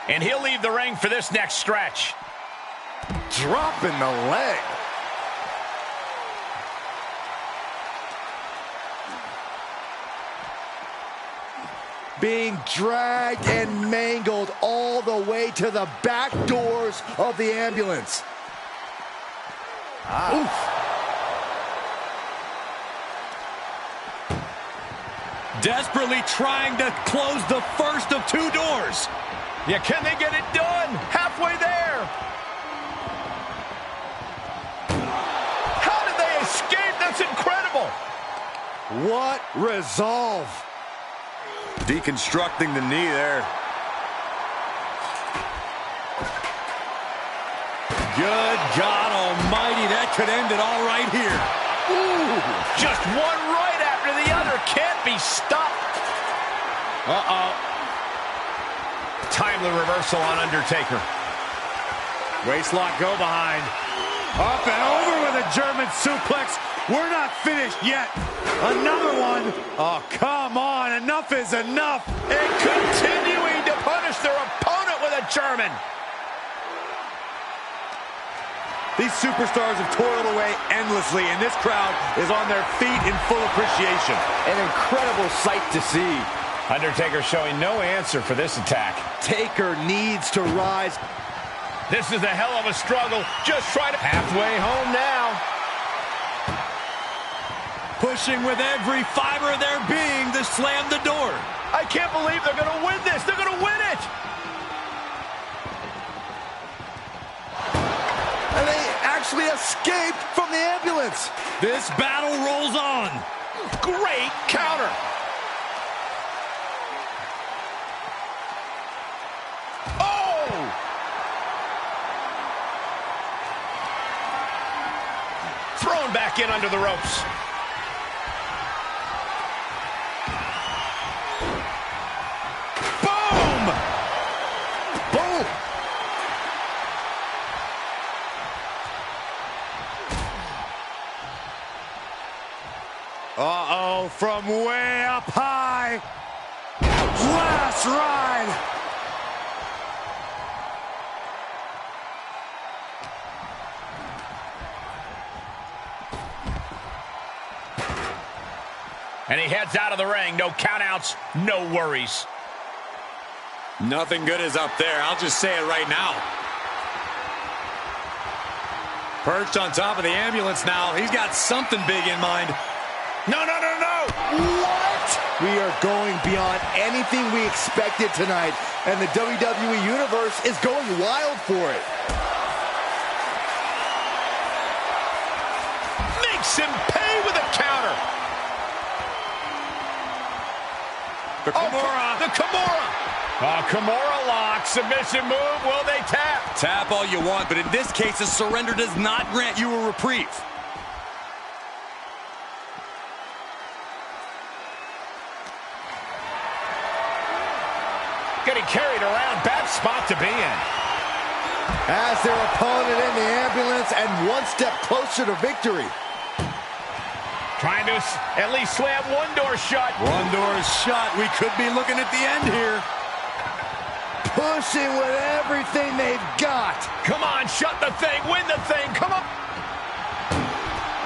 Speaker 1: And he'll leave the ring for this next stretch.
Speaker 3: Dropping the leg. Being dragged and mangled all the way to the back doors of the ambulance.
Speaker 2: Desperately trying to close the first of two doors.
Speaker 1: Yeah, can they get it done? Halfway there. How did they escape? That's incredible.
Speaker 3: What resolve.
Speaker 2: Deconstructing the knee there. Good God almighty, that could end it all right here.
Speaker 1: Ooh, just one right after the other. Can't be stopped. Uh-oh. Timely reversal on Undertaker.
Speaker 3: Waistlock go behind. Up and over with a German suplex. We're not finished yet. Another one. Oh, come on. Enough is enough.
Speaker 1: And continuing to punish their opponent with a German.
Speaker 3: These superstars have toiled away endlessly, and this crowd is on their feet in full appreciation. An incredible sight to see.
Speaker 1: Undertaker showing no answer for this attack.
Speaker 3: Taker needs to rise.
Speaker 1: This is a hell of a struggle. Just try to... Halfway home now.
Speaker 2: Pushing with every fiber of their being to slam the door.
Speaker 1: I can't believe they're going to win this. They're going to win it.
Speaker 3: And they actually escaped from the ambulance.
Speaker 2: This battle rolls on.
Speaker 1: Great counter. Oh! Thrown back in under the ropes. Boom! Boom!
Speaker 3: Uh-oh, from way up high. Last ride.
Speaker 1: And he heads out of the ring. No countouts, no worries.
Speaker 2: Nothing good is up there. I'll just say it right now. Perched on top of the ambulance now. He's got something big in mind.
Speaker 1: No, no, no, no.
Speaker 3: What? We are going beyond anything we expected tonight, and the WWE Universe is going wild for it.
Speaker 1: Makes him pay with a counter.
Speaker 2: The Kimura.
Speaker 1: The Kimura. Kimura lock. Submission move. Will they tap?
Speaker 2: Tap all you want, but in this case, a surrender does not grant you a reprieve.
Speaker 1: Getting carried around. Bad spot to be in.
Speaker 3: As their opponent in the ambulance and one step closer to victory.
Speaker 1: Trying to at least slam one door shut.
Speaker 2: One door is shut. We could be looking at the end here.
Speaker 3: Pushing with everything they've got.
Speaker 1: Come on, shut the thing. Win the thing. Come on.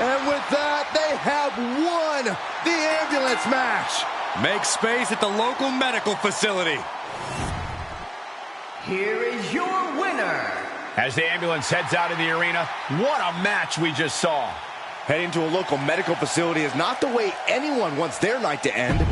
Speaker 3: And with that, they have won the ambulance match.
Speaker 2: Make space at the local medical facility.
Speaker 4: Here is your winner.
Speaker 1: As the ambulance heads out of the arena, what a match we just saw.
Speaker 3: Heading to a local medical facility is not the way anyone wants their night to end.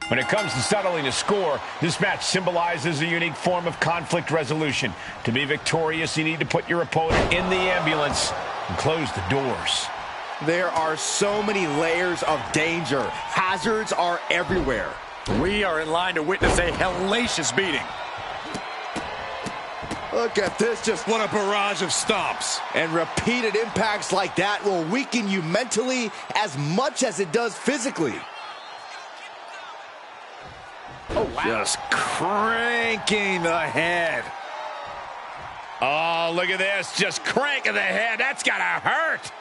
Speaker 1: When it comes to settling a score, this match symbolizes a unique form of conflict resolution. To be victorious, you need to put your opponent in the ambulance and close the doors.
Speaker 3: There are so many layers of danger. Hazards are everywhere.
Speaker 2: We are in line to witness a hellacious beating.
Speaker 3: Look at this, just
Speaker 2: What a barrage of stomps.
Speaker 3: and repeated impacts like that will weaken you mentally as much as it does physically.
Speaker 2: Oh, wow. Just cranking the head.
Speaker 1: Oh, look at this. Just cranking the head. That's got to hurt.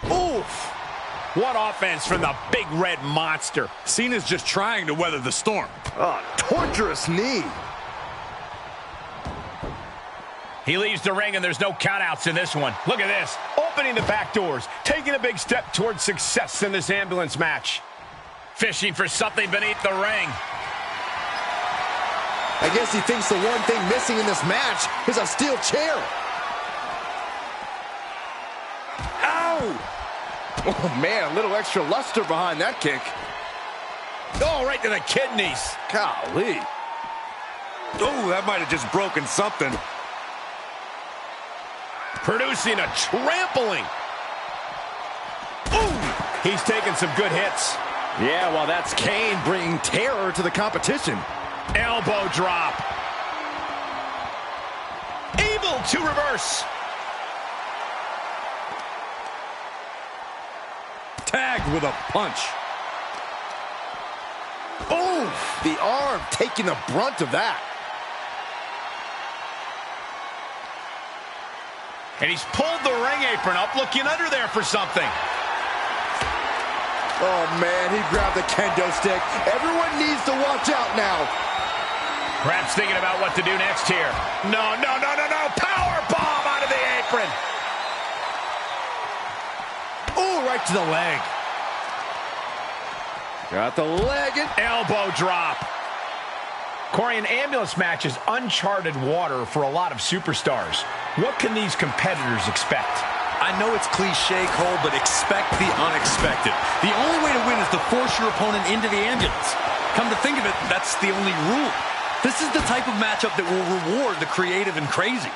Speaker 3: Oof.
Speaker 1: What offense from the big red monster.
Speaker 2: Cena's just trying to weather the storm.
Speaker 3: Oh, torturous knee.
Speaker 1: He leaves the ring, and there's no countouts in this one. Look at this. Opening the back doors. Taking a big step towards success in this ambulance match. Fishing for something beneath the ring.
Speaker 3: I guess he thinks the one thing missing in this match is a steel chair. Ow! Oh, man, a little extra luster behind that kick.
Speaker 1: Oh, right to the kidneys.
Speaker 3: Golly.
Speaker 2: Oh, that might have just broken something.
Speaker 1: Producing a trampling. Ooh, he's taking some good hits.
Speaker 3: Yeah, well, that's Kane bringing terror to the competition.
Speaker 1: Elbow drop. Able to reverse.
Speaker 2: Tagged with a punch.
Speaker 3: Oh, the arm taking the brunt of that.
Speaker 1: And he's pulled the ring apron up, looking under there for something.
Speaker 3: Oh, man, he grabbed the kendo stick. Everyone needs to watch out now.
Speaker 1: Perhaps thinking about what to do next here. No, no, no, no, no. Power bomb out of the apron.
Speaker 3: Oh, right to the leg. Got the leg and
Speaker 1: Elbow drop. Corey, an ambulance match is uncharted water for a lot of superstars. What can these competitors expect?
Speaker 2: I know it's cliche, Cole, but expect the unexpected. The only way to win is to force your opponent into the ambulance. Come to think of it, that's the only rule. This is the type of matchup that will reward the creative and crazy.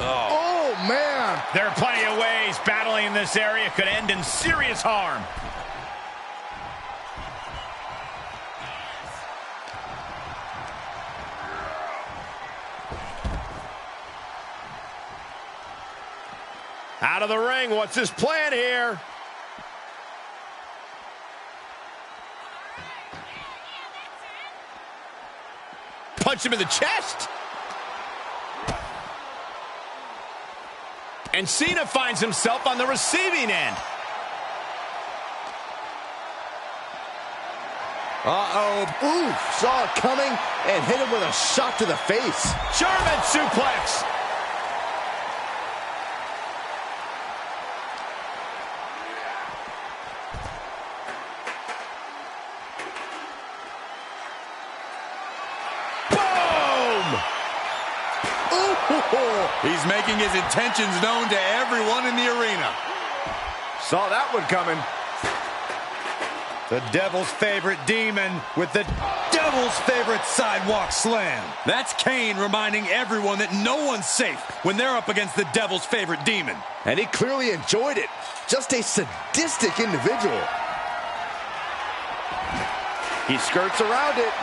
Speaker 3: oh, man.
Speaker 1: There are plenty of ways battling in this area could end in serious harm. Out of the ring, what's his plan here? Punch him in the chest. And Cena finds himself on the receiving end.
Speaker 3: Uh-oh. Ooh, saw it coming and hit him with a shot to the face.
Speaker 1: German suplex.
Speaker 2: He's making his intentions known to everyone in the arena.
Speaker 3: Saw that one coming.
Speaker 2: The devil's favorite demon with the devil's favorite sidewalk slam. That's Kane reminding everyone that no one's safe when they're up against the devil's favorite demon.
Speaker 3: And he clearly enjoyed it. Just a sadistic individual. He skirts around it.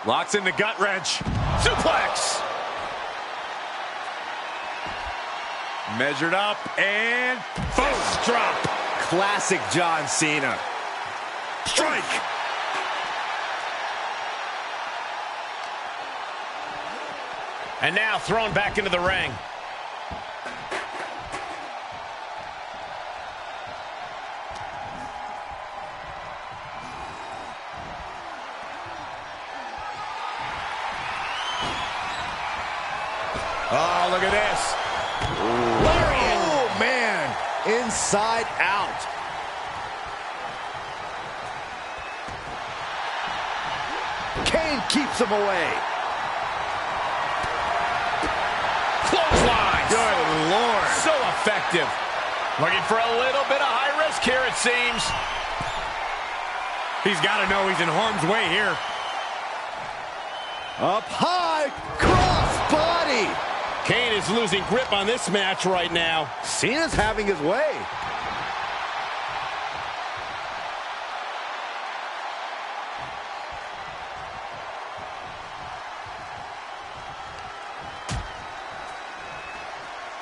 Speaker 2: Locks in the gut wrench.
Speaker 1: Suplex.
Speaker 2: Measured up and
Speaker 1: Fist drop.
Speaker 3: Classic John Cena.
Speaker 1: Strike. And now thrown back into the ring. Oh, look at this. Lariat.
Speaker 3: Oh, man. Inside out. Kane keeps him away.
Speaker 1: Clothesline.
Speaker 3: Good Lord.
Speaker 1: So effective. Looking for a little bit of high risk here, it seems.
Speaker 2: he's got to know he's in harm's way here.
Speaker 3: Up high. Cross body.
Speaker 1: Kane is losing grip on this match right now.
Speaker 3: Cena's having his way.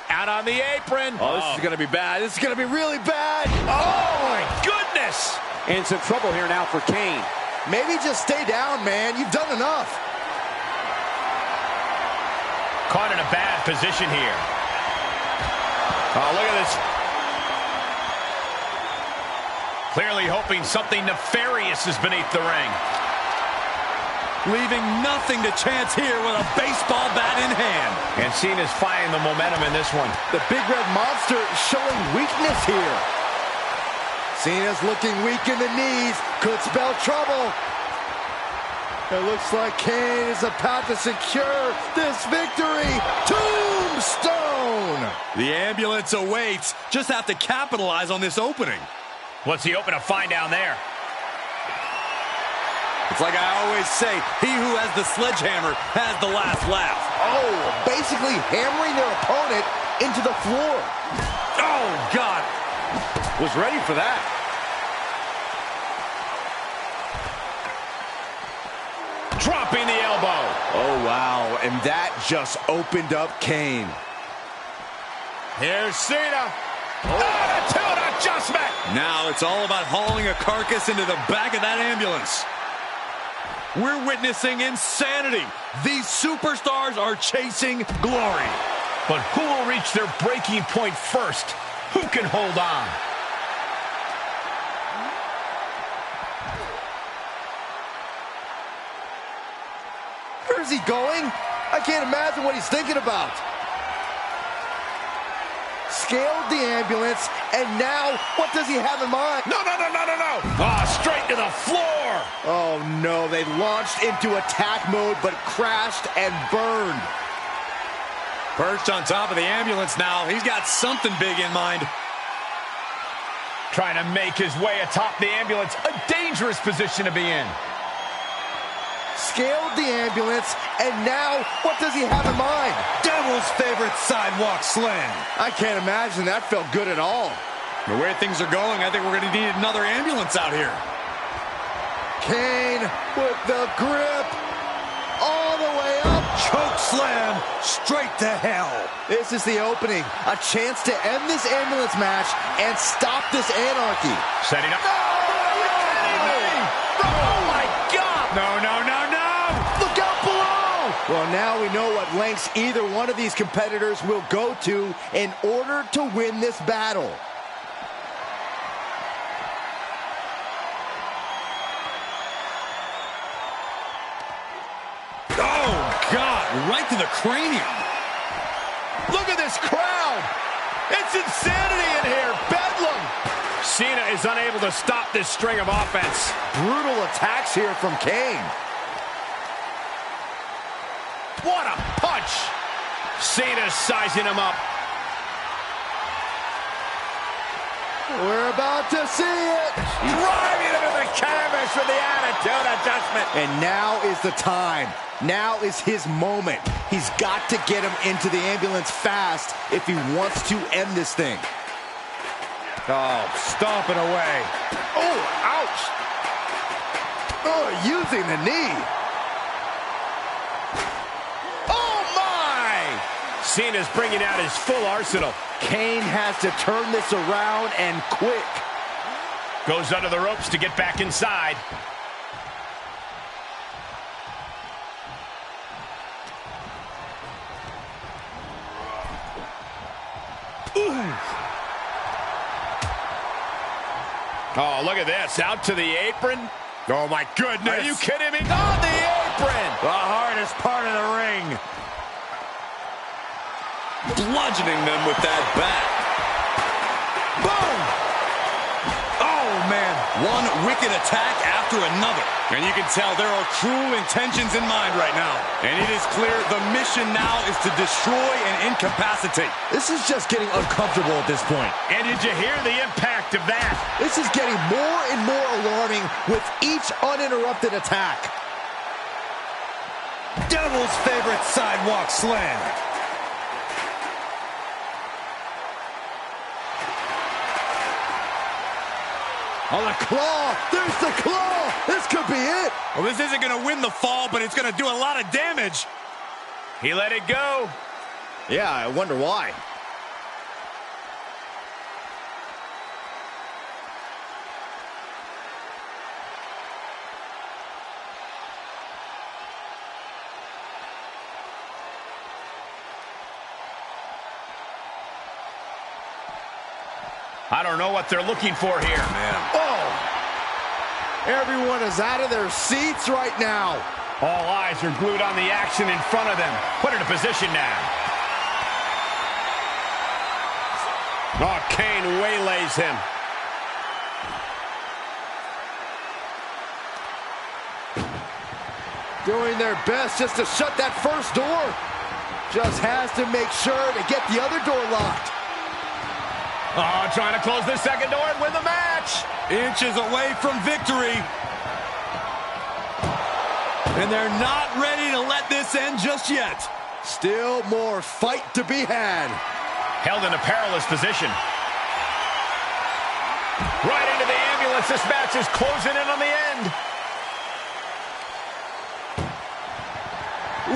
Speaker 1: Out Not on the apron.
Speaker 3: Oh, this is going to be bad. This is going to be really bad.
Speaker 1: Oh, my goodness.
Speaker 5: In some trouble here now for Kane.
Speaker 3: Maybe just stay down, man. You've done enough.
Speaker 1: Caught in a bad position here. Oh, look at this. Clearly hoping something nefarious is beneath the ring.
Speaker 2: Leaving nothing to chance here with a baseball bat in hand.
Speaker 1: And Cena's finding the momentum in this one.
Speaker 3: The big red monster showing weakness here. Cena's looking weak in the knees. Could spell trouble. It looks like Kane is about to secure this victory. Tombstone!
Speaker 2: The ambulance awaits. Just have to capitalize on this opening.
Speaker 1: What's he hoping to find down there?
Speaker 2: It's like I always say, he who has the sledgehammer has the last laugh.
Speaker 3: Oh, basically hammering their opponent into the floor.
Speaker 2: Oh, God.
Speaker 3: Was ready for that.
Speaker 1: Dropping the elbow.
Speaker 3: Oh, wow. And that just opened up Kane.
Speaker 1: Here's Cena. Attitude adjustment.
Speaker 2: Now it's all about hauling a carcass into the back of that ambulance. We're witnessing insanity. These superstars are chasing glory.
Speaker 1: But who will reach their breaking point first? Who can hold on?
Speaker 3: Where's he going? I can't imagine what he's thinking about. Scaled the ambulance, and now what does he have in mind?
Speaker 1: No. Straight to the floor.
Speaker 3: Oh, no. They launched into attack mode, but crashed and burned.
Speaker 2: Perched on top of the ambulance now. He's got something big in mind.
Speaker 1: Trying to make his way atop the ambulance. A dangerous position to be in.
Speaker 3: Scaled the ambulance, and now what does he have in mind?
Speaker 2: Devil's favorite sidewalk slam.
Speaker 3: I can't imagine that felt good at all.
Speaker 2: The way things are going, I think we're going to need another ambulance out here.
Speaker 3: Kane with the grip all the way up.
Speaker 2: Choke slam straight to hell.
Speaker 3: This is the opening. A chance to end this ambulance match and stop this anarchy.
Speaker 1: Setting up. No.
Speaker 3: Look out below. Well, now we know what lengths either one of these competitors will go to in order to win this battle.
Speaker 2: Oh, God, right to the cranium.
Speaker 1: Look at this crowd. It's insanity in here. Bedlam. Cena is unable to stop this string of offense.
Speaker 3: Brutal attacks here from Kane.
Speaker 1: What a punch. Cena's sizing him up.
Speaker 3: We're about to see it.
Speaker 1: Driving him to the canvas with the attitude adjustment.
Speaker 3: And now is the time. Now is his moment. He's got to get him into the ambulance fast if he wants to end this thing.
Speaker 1: Oh, stomping away.
Speaker 3: Oh, ouch. Oh, using the knee.
Speaker 1: Oh, my! Cena's bringing out his full arsenal.
Speaker 3: Kane has to turn this around and quick.
Speaker 1: Goes under the ropes to get back inside. Oh, look at this. Out to the apron. Oh, my goodness. Are you kidding me? On the apron.
Speaker 2: The hardest part of the ring. Bludgeoning them with that bat.
Speaker 1: Boom.
Speaker 2: Oh, man. One wicked attack after another. And you can tell there are cruel intentions in mind right now. And it is clear the mission now is to destroy and incapacitate.
Speaker 3: This is just getting uncomfortable at this point.
Speaker 1: And did you hear the impact of that?
Speaker 3: This is getting more and more alarming with each uninterrupted attack.
Speaker 2: Devil's favorite sidewalk slam.
Speaker 3: Oh, the claw! There's the claw! This could be it!
Speaker 2: Well, this isn't going to win the fall, but it's going to do a lot of damage.
Speaker 1: He let it go.
Speaker 3: Yeah, I wonder why.
Speaker 1: I don't know what they're looking for here.
Speaker 2: Man.
Speaker 3: Oh! Everyone is out of their seats right now.
Speaker 1: All eyes are glued on the action in front of them. Put in a position now. Oh, Kane waylays him.
Speaker 3: Doing their best just to shut that first door. Just has to make sure to get the other door locked.
Speaker 1: Oh, trying to close the second door and win the match.
Speaker 2: Inches away from victory. And they're not ready to let this end just yet.
Speaker 3: Still more fight to be had.
Speaker 1: Held in a perilous position. Right into the ambulance. This match is closing in on the end.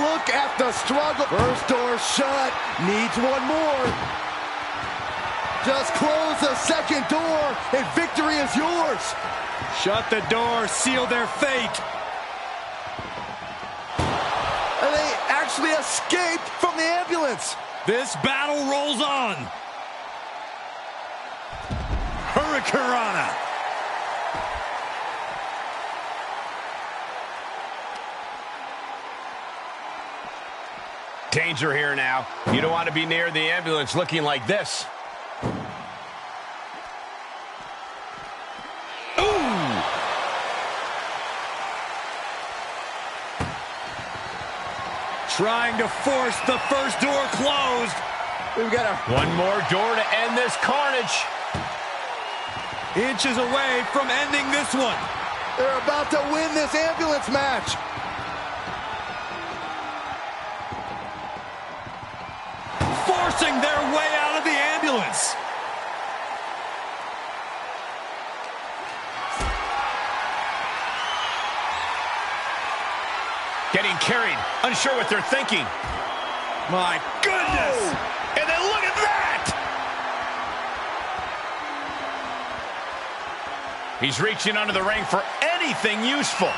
Speaker 3: Look at the struggle. First door shut. Needs one more. Just close the second door and victory is yours.
Speaker 2: Shut the door. Seal their fate.
Speaker 3: And they actually escaped from the ambulance.
Speaker 2: This battle rolls on. Hurricanrana.
Speaker 1: Danger here now. You don't want to be near the ambulance looking like this.
Speaker 2: Trying to force the first door closed.
Speaker 3: We've got
Speaker 1: one more door to end this carnage.
Speaker 2: Inches away from ending this one.
Speaker 3: They're about to win this ambulance match.
Speaker 2: Forcing their way out of the ambulance.
Speaker 1: Getting carried, unsure what they're thinking.
Speaker 2: My goodness!
Speaker 1: Oh, and then look at that! He's reaching under the ring for anything useful.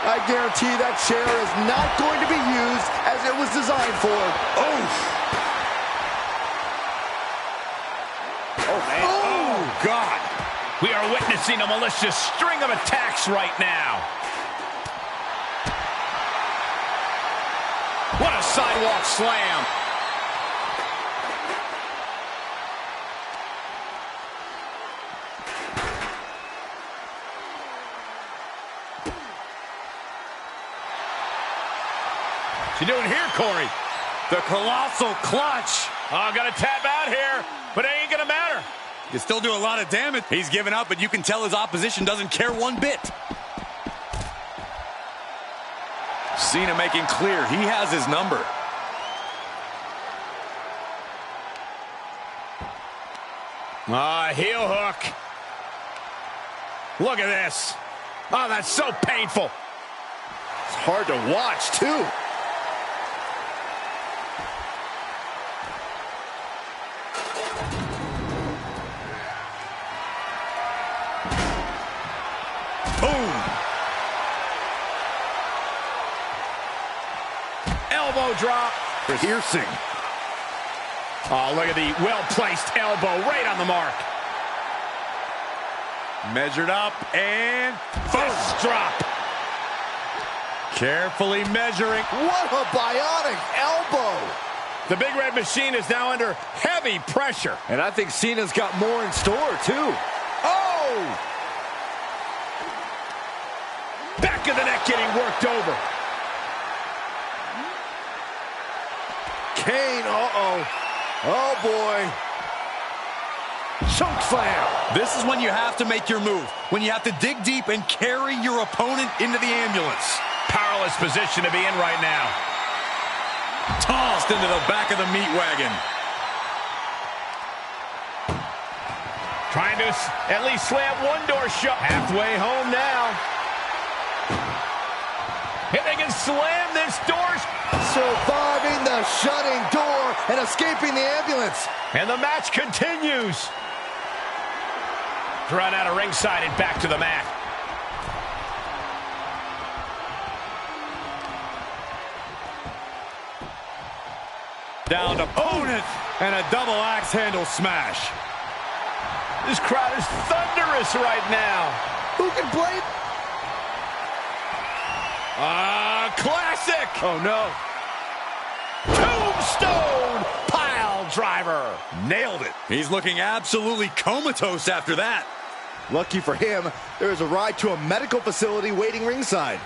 Speaker 3: I guarantee that chair is not going to be used as it was designed for.
Speaker 2: Oh! Oh, man.
Speaker 1: Oh, God. We are witnessing a malicious string of attacks right now. What a sidewalk slam. What's he doing here, Corey?
Speaker 2: The colossal clutch.
Speaker 1: Oh, got to tap out here, but it ain't going to matter.
Speaker 2: You still do a lot of damage. He's given up, but you can tell his opposition doesn't care one bit. Cena making clear he has his number.
Speaker 1: Heel hook. Look at this. Oh, that's so painful. It's hard to watch, too. Boom. Elbow drop.
Speaker 2: Piercing.
Speaker 1: Oh, look at the well-placed elbow right on the mark.
Speaker 2: Measured up and
Speaker 1: Fist drop.
Speaker 2: carefully measuring.
Speaker 3: What a bionic elbow.
Speaker 1: The Big Red Machine is now under heavy pressure.
Speaker 3: And I think Cena's got more in store, too.
Speaker 1: Oh! Back of the neck getting worked over.
Speaker 3: Kane, uh-oh. Oh, boy. Choke slam.
Speaker 2: This is when you have to make your move. When you have to dig deep and carry your opponent into the ambulance.
Speaker 1: Powerless position to be in right now.
Speaker 2: Tossed into the back of the meat wagon.
Speaker 1: Trying to at least slam one door shut. Halfway home now. If they can slam this door.
Speaker 3: Surviving the shutting door and escaping the ambulance.
Speaker 1: And the match continues. Run out of ringside and back to the mat.
Speaker 2: Down opponent. And a double axe handle smash.
Speaker 1: This crowd is thunderous right now.
Speaker 3: Who can blame?
Speaker 1: Classic.
Speaker 3: Oh, no.
Speaker 1: Tombstone pile driver.
Speaker 2: Nailed it. He's looking absolutely comatose after that.
Speaker 3: Lucky for him, there is a ride to a medical facility waiting ringside.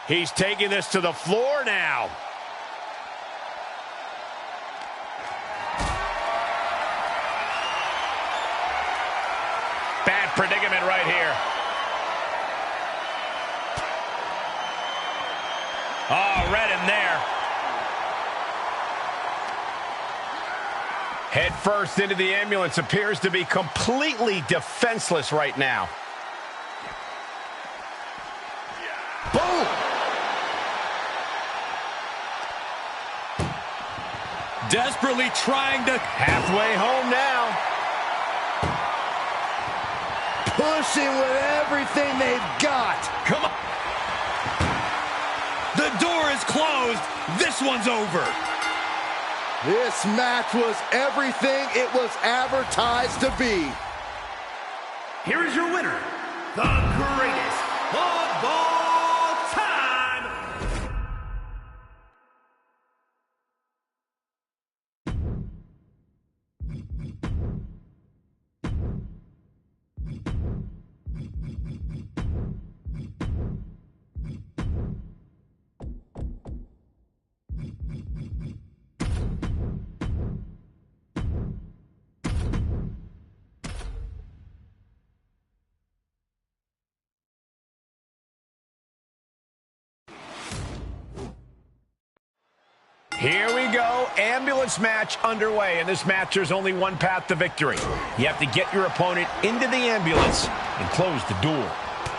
Speaker 1: He's taking this to the floor now. Bad predicament right here. Oh, read him there. Head first into the ambulance. Appears to be completely defenseless right now.
Speaker 3: Boom!
Speaker 2: Desperately trying to...
Speaker 1: Halfway home now.
Speaker 3: Pushing with everything they've got.
Speaker 2: Come on. The door is closed. This one's over.
Speaker 3: This match was everything it was advertised to be.
Speaker 4: Here is your winner, the greatest of all time.
Speaker 1: Here we go, ambulance match underway. In this match, there's only one path to victory. You have to get your opponent into the ambulance and close the door.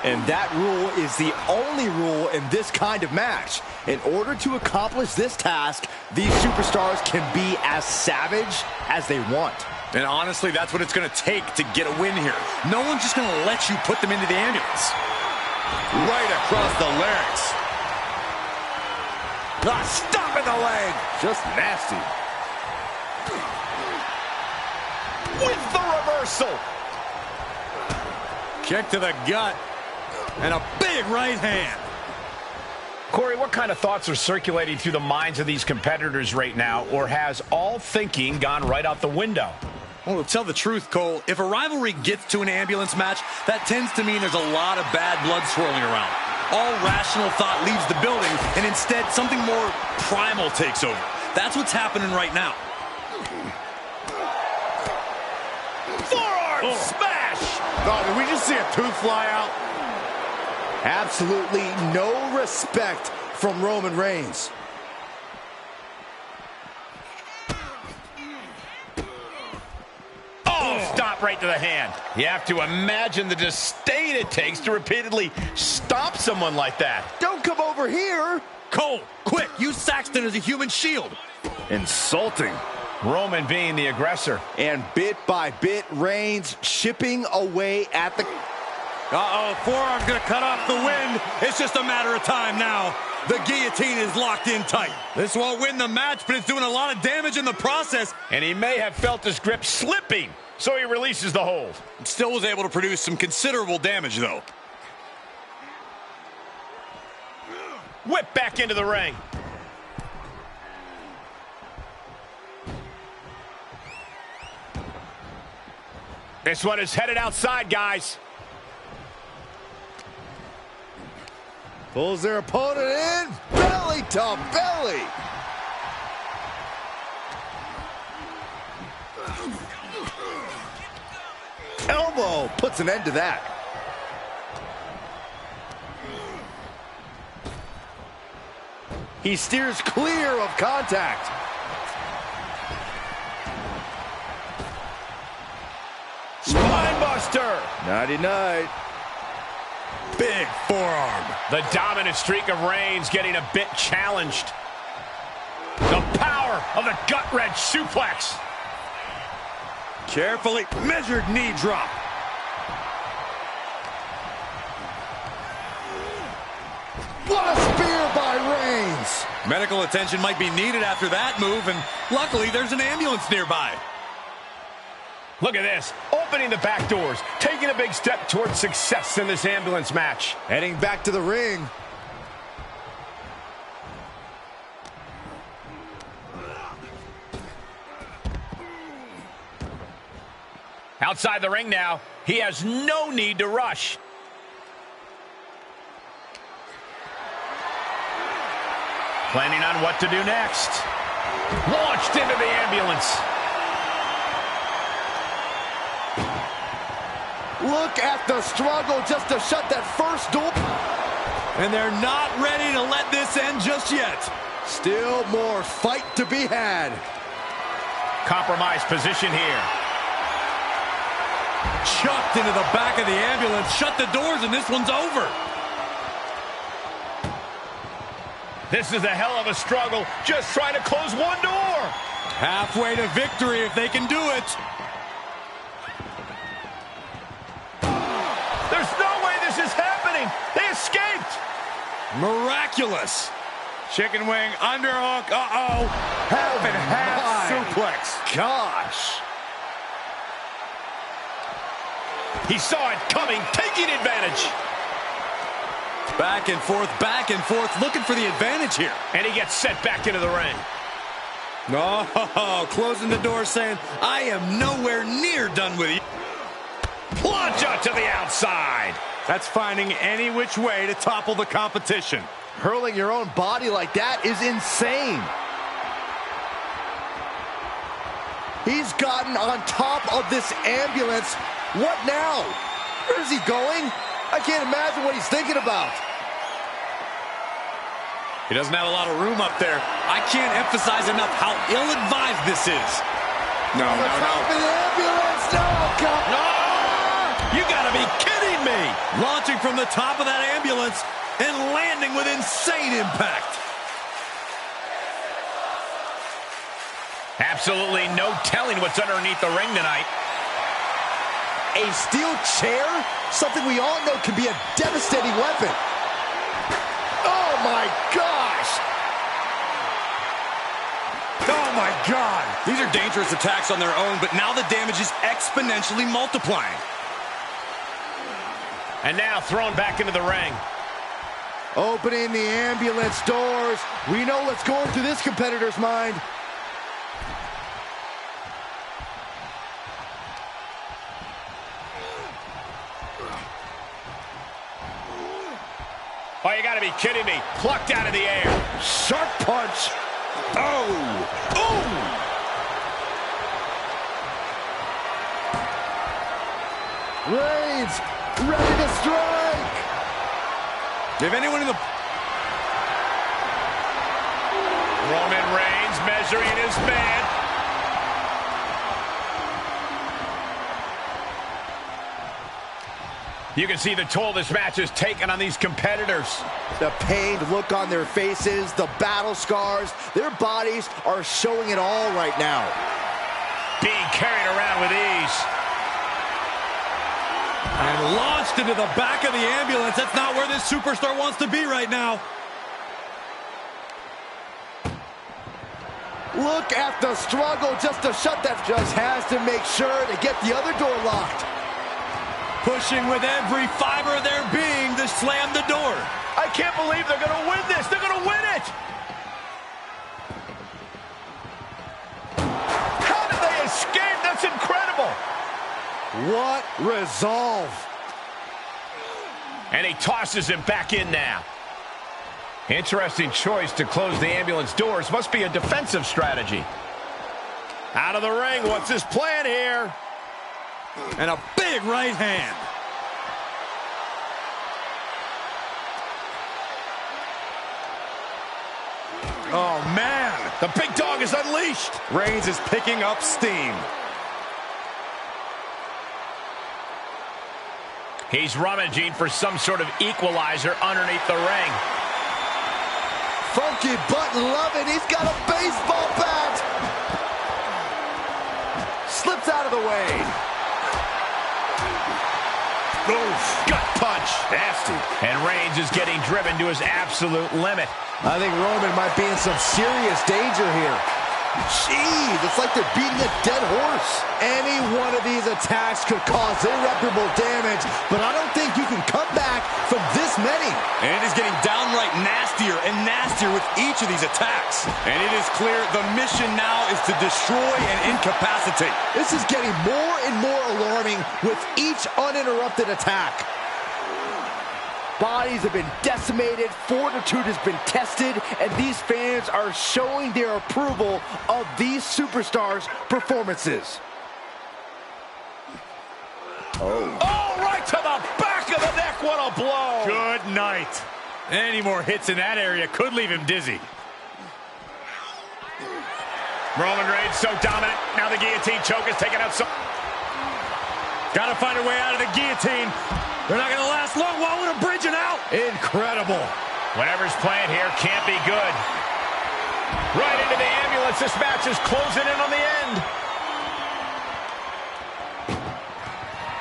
Speaker 3: And that rule is the only rule in this kind of match. In order to accomplish this task, these superstars can be as savage as they want.
Speaker 2: And honestly, that's what it's going to take to get a win here. No one's just going to let you put them into the ambulance.
Speaker 3: Right across the larynx. Stop in the leg. Just nasty.
Speaker 1: With the reversal.
Speaker 2: Kick to the gut. And a big right hand.
Speaker 1: Corey, what kind of thoughts are circulating through the minds of these competitors right now, or has all thinking gone right out the window?
Speaker 2: Well, to tell the truth, Cole, if a rivalry gets to an ambulance match, that tends to mean there's a lot of bad blood swirling around. All rational thought leaves the building, and instead something more primal takes over. That's what's happening right now.
Speaker 1: Forearm smash!
Speaker 3: Oh, did we just see a tooth fly out? Absolutely no respect from Roman Reigns.
Speaker 1: Stop right to the hand. You have to imagine the disdain it takes to repeatedly stop someone like that.
Speaker 3: Don't come over here.
Speaker 2: Cole, quick, use Saxton as a human shield.
Speaker 3: Insulting.
Speaker 1: Roman being the aggressor.
Speaker 3: And bit by bit, Reigns chipping away at the...
Speaker 2: Uh-oh, forearm's gonna cut off the wind. It's just a matter of time now. The guillotine is locked in tight. This won't win the match, but it's doing a lot of damage in the process.
Speaker 1: And he may have felt his grip slipping, so he releases the hold.
Speaker 2: Still was able to produce some considerable damage, though.
Speaker 1: Whip back into the ring. This one is headed outside, guys.
Speaker 3: Pulls their opponent in, belly to belly. Elbow puts an end to that. He steers clear of contact.
Speaker 1: Spinebuster.
Speaker 3: Nighty-night.
Speaker 2: Big forearm.
Speaker 1: The dominant streak of Reigns getting a bit challenged. The power of the gut-wrench suplex.
Speaker 2: Carefully measured knee drop. Medical attention might be needed after that move, and luckily there's an ambulance nearby.
Speaker 1: Look at this, opening the back doors, taking a big step towards success in this ambulance match.
Speaker 3: Heading back to the ring.
Speaker 1: Outside the ring now, he has no need to rush. Planning on what to do next. Launched into the ambulance.
Speaker 3: Look at the struggle just to shut that first door.
Speaker 2: And they're not ready to let this end just yet.
Speaker 3: Still more fight to be had.
Speaker 1: Compromised position here.
Speaker 2: Chucked into the back of the ambulance. Shut the doors and this one's over.
Speaker 1: This is a hell of a struggle. Just trying to close one door.
Speaker 2: Halfway to victory if they can do it.
Speaker 1: There's no way this is happening. They escaped.
Speaker 2: Miraculous. Chicken wing, underhook,
Speaker 3: Half and half
Speaker 2: suplex.
Speaker 3: Gosh.
Speaker 1: He saw it coming, taking advantage.
Speaker 2: Back and forth, looking for the advantage here.
Speaker 1: And he gets set back into the ring.
Speaker 2: Oh, closing the door saying, I am nowhere near done with you.
Speaker 1: Plunge out to the outside.
Speaker 2: That's finding any which way to topple the competition.
Speaker 3: Hurling your own body like that is insane. He's gotten on top of this ambulance. What now? Where is he going? I can't imagine what he's thinking about.
Speaker 2: He doesn't have a lot of room up there. I can't emphasize enough how ill-advised this is. No.
Speaker 3: Top of the ambulance. No, God.
Speaker 1: No! You gotta be kidding me!
Speaker 2: Launching from the top of that ambulance and landing with insane impact.
Speaker 1: Absolutely no telling what's underneath the ring tonight.
Speaker 3: A steel chair? Something we all know can be a devastating weapon. Oh, my gosh!
Speaker 2: Oh, my God. These are dangerous attacks on their own, but now the damage is exponentially multiplying.
Speaker 1: And now thrown back into the ring.
Speaker 3: Opening the ambulance doors. We know what's going through this competitor's mind.
Speaker 1: Oh, you gotta be kidding me. Plucked out of the air.
Speaker 3: Sharp punch.
Speaker 1: Oh! Oh!
Speaker 3: Reigns, ready to strike.
Speaker 2: If anyone in the...
Speaker 1: Roman Reigns measuring his man. You can see the toll this match has taken on these competitors.
Speaker 3: The pained look on their faces, the battle scars, their bodies are showing it all right now.
Speaker 1: Being carried around with ease.
Speaker 2: And launched into the back of the ambulance. That's not where this superstar wants to be right now.
Speaker 3: Look at the struggle just to shut that. Just has to make sure to get the other door locked.
Speaker 2: Pushing with every fiber of their being to slam the door.
Speaker 1: I can't believe they're going to win this. They're going to win it. How did they escape? That's incredible.
Speaker 3: What resolve.
Speaker 1: And he tosses him back in now. Interesting choice to close the ambulance doors. Must be a defensive strategy. Out of the ring. What's his plan here?
Speaker 2: And a big right hand. Oh, man.
Speaker 1: The big dog is unleashed.
Speaker 2: Reigns is picking up steam.
Speaker 1: He's rummaging for some sort of equalizer underneath the ring.
Speaker 3: Funky button loving. He's got a baseball bat. Slips out of the way.
Speaker 1: Oof. Gut punch. Nasty. And Reigns is getting driven to his absolute limit.
Speaker 3: I think Roman might be in some serious danger here. Jeez, it's like they're beating a dead horse. Any one of these attacks could cause irreparable damage, but I don't think you can come back from this many.
Speaker 2: And it is getting downright nastier and nastier with each of these attacks. And it is clear the mission now is to destroy and incapacitate.
Speaker 3: This is getting more and more alarming with each uninterrupted attack.
Speaker 5: Bodies have been decimated, fortitude has been tested, and these fans are showing their approval of these superstars' performances.
Speaker 1: Oh, right to the back of the neck. What a blow.
Speaker 2: Good night. Any more hits in that area could leave him dizzy.
Speaker 1: Roman Reigns so dominant. Now the guillotine choke is taking out some.
Speaker 2: Got to find a way out of the guillotine. They're not going to last long. Why would a bridge and out?
Speaker 3: Incredible.
Speaker 1: Whatever's playing here can't be good. Right into the ambulance. This match is closing in on the end.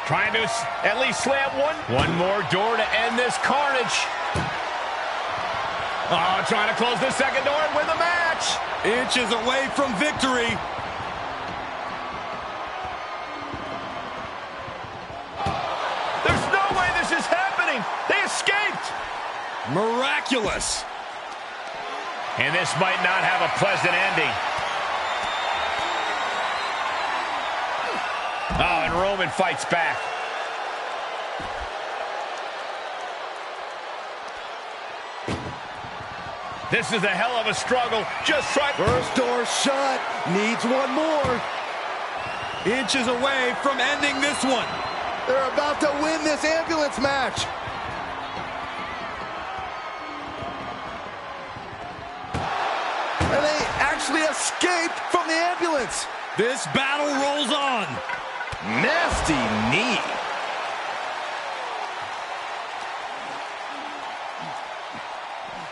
Speaker 1: Trying to at least slam one more door to end this carnage. Oh, trying to close the second door and win the match.
Speaker 2: Inches away from victory.
Speaker 1: There's no way this is happening. They escaped.
Speaker 2: Miraculous.
Speaker 1: And this might not have a pleasant ending. Oh, and Roman fights back. This is a hell of a struggle. Just try.
Speaker 3: First door shut. Needs one more.
Speaker 2: Inches away from ending this one.
Speaker 3: They're about to win this ambulance match. And they actually escaped from the ambulance.
Speaker 2: This battle rolls on.
Speaker 3: Nasty knee.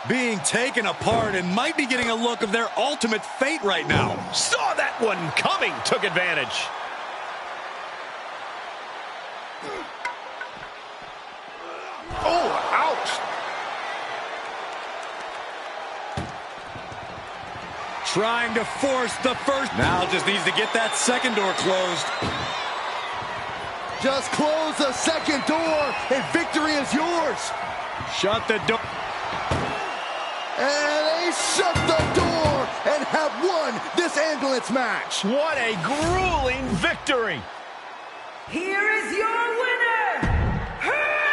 Speaker 2: Being taken apart and might be getting a look of their ultimate fate right now.
Speaker 1: Saw that one coming. Took advantage. Oh, ouch.
Speaker 2: Trying to force the first. Now just needs to get that second door closed.
Speaker 3: Just close the second door and victory is yours.
Speaker 2: Shut the door.
Speaker 3: And they shut the door and have won this ambulance match.
Speaker 1: What a grueling victory.
Speaker 4: Here is your winner, Roman!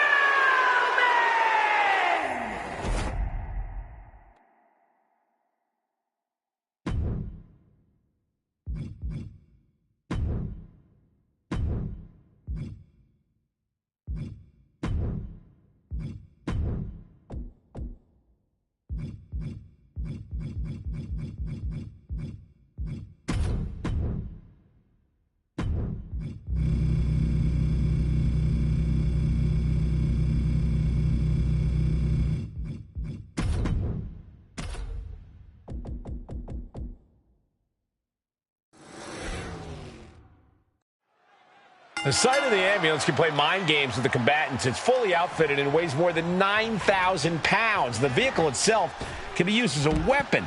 Speaker 1: The sight of the ambulance can play mind games with the combatants. It's fully outfitted and weighs more than 9,000 pounds. The vehicle itself can be used as a weapon.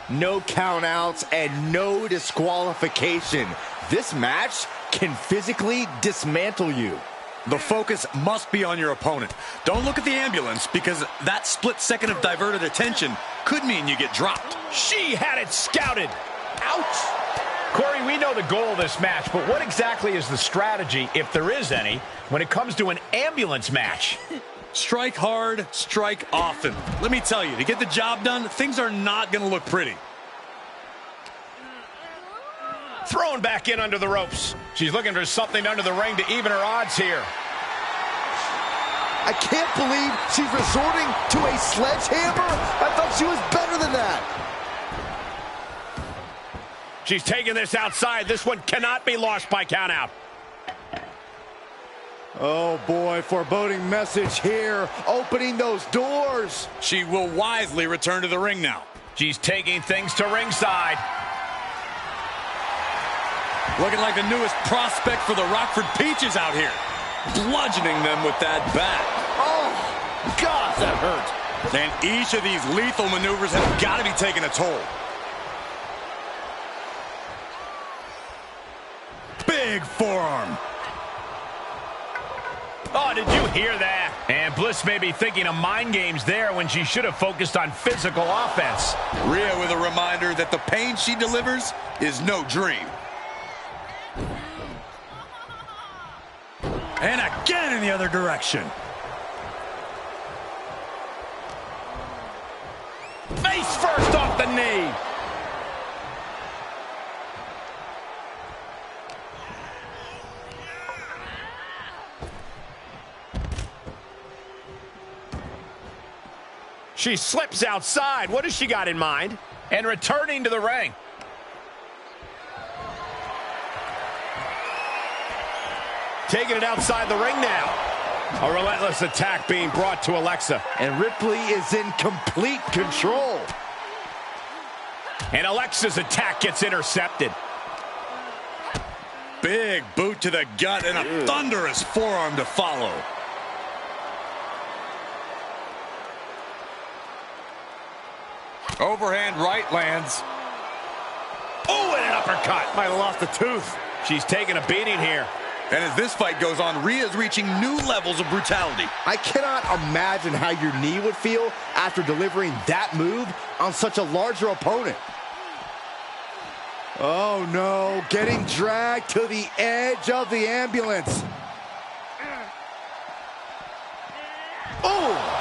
Speaker 3: No countouts and no disqualification. This match can physically dismantle you.
Speaker 2: The focus must be on your opponent. Don't look at the ambulance, because that split second of diverted attention could mean you get dropped.
Speaker 1: She had it scouted. Ouch. Corey, we know the goal of this match, but what exactly is the strategy, if there is any, when it comes to an ambulance match?
Speaker 2: Strike hard, strike often. Let me tell you, to get the job done, things are not going to look pretty.
Speaker 1: Thrown back in under the ropes. She's looking for something under the ring to even her odds here.
Speaker 3: I can't believe she's resorting to a sledgehammer. I thought she was better than that.
Speaker 1: She's taking this outside. This one cannot be lost by countout.
Speaker 3: Oh boy, foreboding message here. Opening those doors.
Speaker 2: She will wisely return to the ring now.
Speaker 1: She's taking things to ringside.
Speaker 2: Looking like the newest prospect for the Rockford Peaches out here. bludgeoning them with that bat.
Speaker 5: Oh, gosh, that hurt.
Speaker 2: And each of these lethal maneuvers have got to be taking a toll. Big forearm.
Speaker 1: Oh, did you hear that? And Bliss may be thinking of mind games there when she should have focused on physical offense.
Speaker 2: Rhea with a reminder that the pain she delivers is no dream. And again in the other direction.
Speaker 1: Face first off the knee. She slips outside. What has she got in mind? And returning to the ring. Taking it outside the ring now. A relentless attack being brought to Alexa.
Speaker 5: And Ripley is in complete control.
Speaker 1: And Alexa's attack gets intercepted.
Speaker 2: Big boot to the gut and a thunderous forearm to follow. Overhand right lands.
Speaker 1: Oh, and an uppercut.
Speaker 5: Might have lost a tooth.
Speaker 1: She's taking a beating here.
Speaker 2: And as this fight goes on, Rhea's reaching new levels of brutality.
Speaker 5: I cannot imagine how your knee would feel after delivering that move on such a larger opponent. Oh no, getting dragged to the edge of the ambulance. Oh!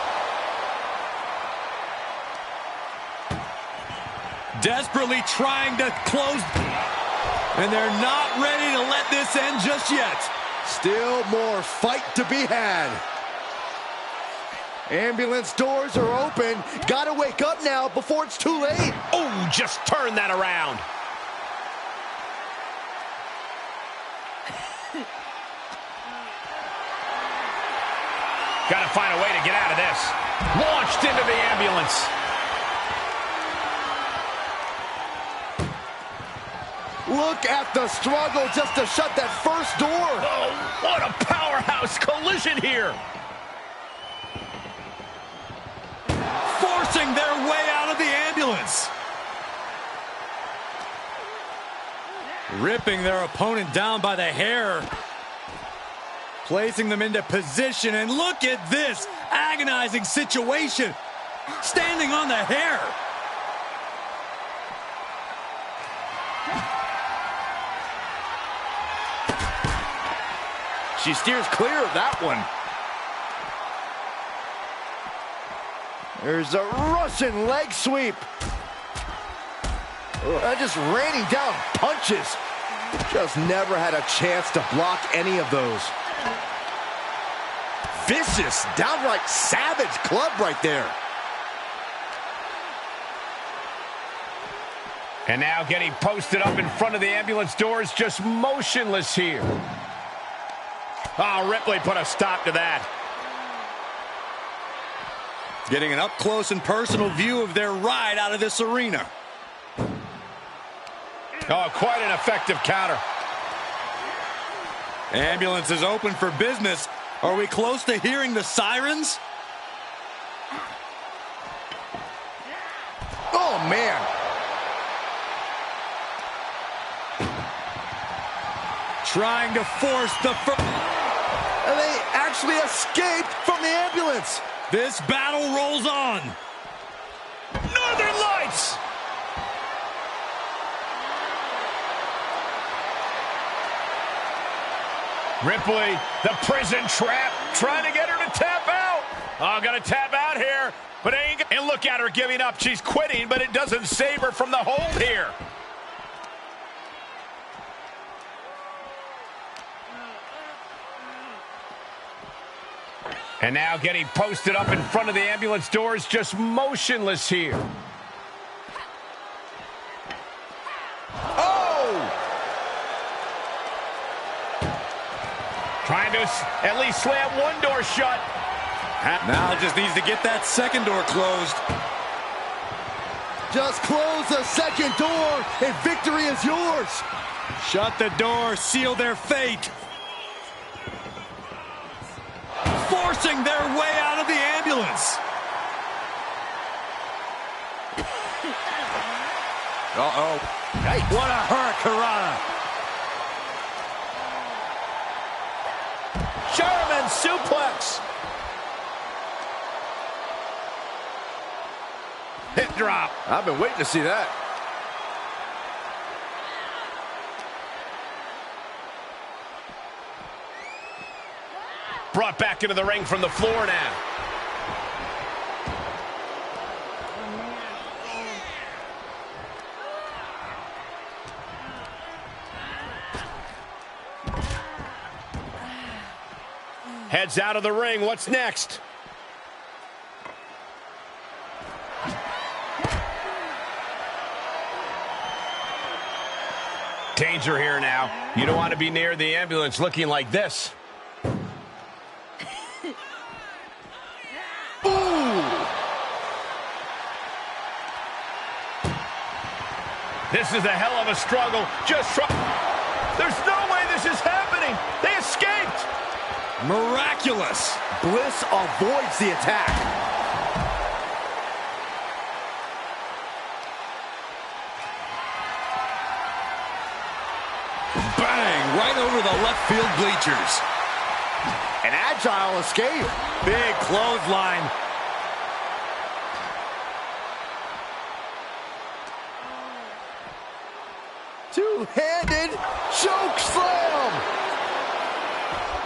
Speaker 2: Desperately trying to close. And they're not ready to let this end just yet.
Speaker 5: Still more fight to be had. Ambulance doors are open. Gotta wake up now before it's too late.
Speaker 1: Oh, just turn that around. Gotta find a way to get out of this. Launched into the ambulance.
Speaker 5: Look at the struggle just to shut that first door.
Speaker 1: Oh, what a powerhouse collision here.
Speaker 2: Forcing their way out of the ambulance. Ripping their opponent down by the hair. Placing them into position, and look at this agonizing situation. Standing on the hair.
Speaker 5: She steers clear of that one. There's a Russian leg sweep. Just raining down punches. Just never had a chance to block any of those. Vicious, downright savage club right there.
Speaker 1: And now getting posted up in front of the ambulance doors, just motionless here. Oh, Ripley put a stop to that.
Speaker 2: Getting an up-close and personal view of their ride out of this arena.
Speaker 1: Oh, quite an effective counter.
Speaker 2: Ambulance is open for business. Are we close to hearing the sirens?
Speaker 5: Oh, man.
Speaker 2: Trying to force the first.
Speaker 5: And they actually escaped from the ambulance.
Speaker 2: This battle rolls on.
Speaker 1: Northern Lights! Ripley, the prison trap, trying to get her to tap out. Oh, gonna tap out here, but ain't. And look at her giving up. She's quitting, but it doesn't save her from the hold here. And now getting posted up in front of the ambulance doors, just motionless here.
Speaker 5: Oh!
Speaker 1: Trying to at least slam one door shut.
Speaker 2: Now just needs to get that second door closed.
Speaker 5: Just close the second door and victory is yours.
Speaker 2: Shut the door, seal their fate. forcing their way out of the ambulance. Uh-oh.
Speaker 3: Hey,
Speaker 2: What a hurricanrana.
Speaker 1: German suplex. Hip drop.
Speaker 3: I've been waiting to see that.
Speaker 1: Brought back into the ring from the floor now. Heads out of the ring. What's next? Danger here now. You don't want to be near the ambulance looking like this. This is a hell of a struggle. There's no way this is happening. They escaped.
Speaker 2: Miraculous.
Speaker 3: Bliss avoids the attack.
Speaker 2: Bang, right over the left field bleachers.
Speaker 3: An agile escape.
Speaker 2: Big clothesline.
Speaker 3: Two-handed choke slam.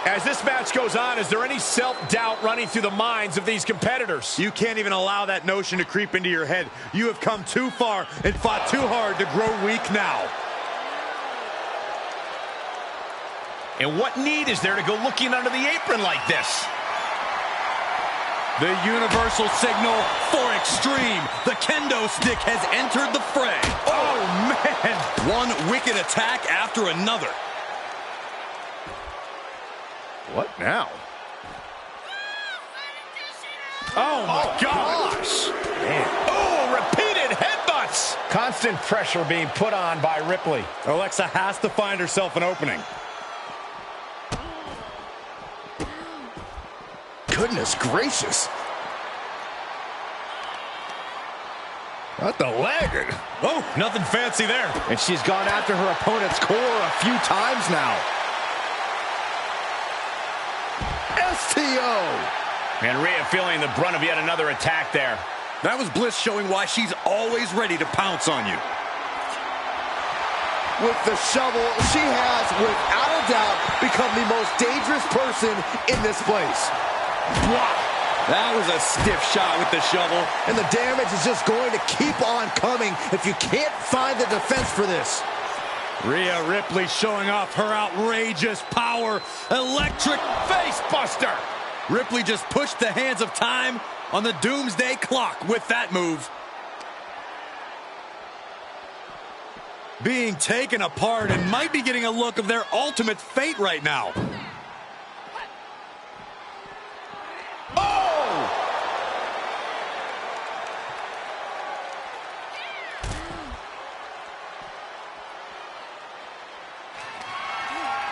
Speaker 1: As this match goes on, is there any self-doubt running through the minds of these competitors?
Speaker 2: You can't even allow that notion to creep into your head. You have come too far and fought too hard to grow weak now.
Speaker 1: And what need is there to go looking under the apron like this?
Speaker 2: The universal signal for extreme. The kendo stick has entered the fray. Oh, man. One wicked attack after another.
Speaker 3: What now?
Speaker 1: Oh, my gosh.
Speaker 3: Man.
Speaker 1: Oh, repeated headbutts. Constant pressure being put on by Ripley.
Speaker 2: Alexa has to find herself an opening.
Speaker 3: Goodness gracious. Not the leg.
Speaker 2: Oh, nothing fancy there.
Speaker 3: And she's gone after her opponent's core a few times now. STO.
Speaker 1: And Rhea feeling the brunt of yet another attack there.
Speaker 2: That was Bliss showing why she's always ready to pounce on you.
Speaker 3: With the shovel, she has, without a doubt, become the most dangerous person in this place.
Speaker 2: Wow. That was a stiff shot with the shovel.
Speaker 3: And the damage is just going to keep on coming if you can't find the defense for this.
Speaker 2: Rhea Ripley showing off her outrageous power. Electric face buster. Ripley just pushed the hands of time on the doomsday clock with that move. Being taken apart and might be getting a look of their ultimate fate right now.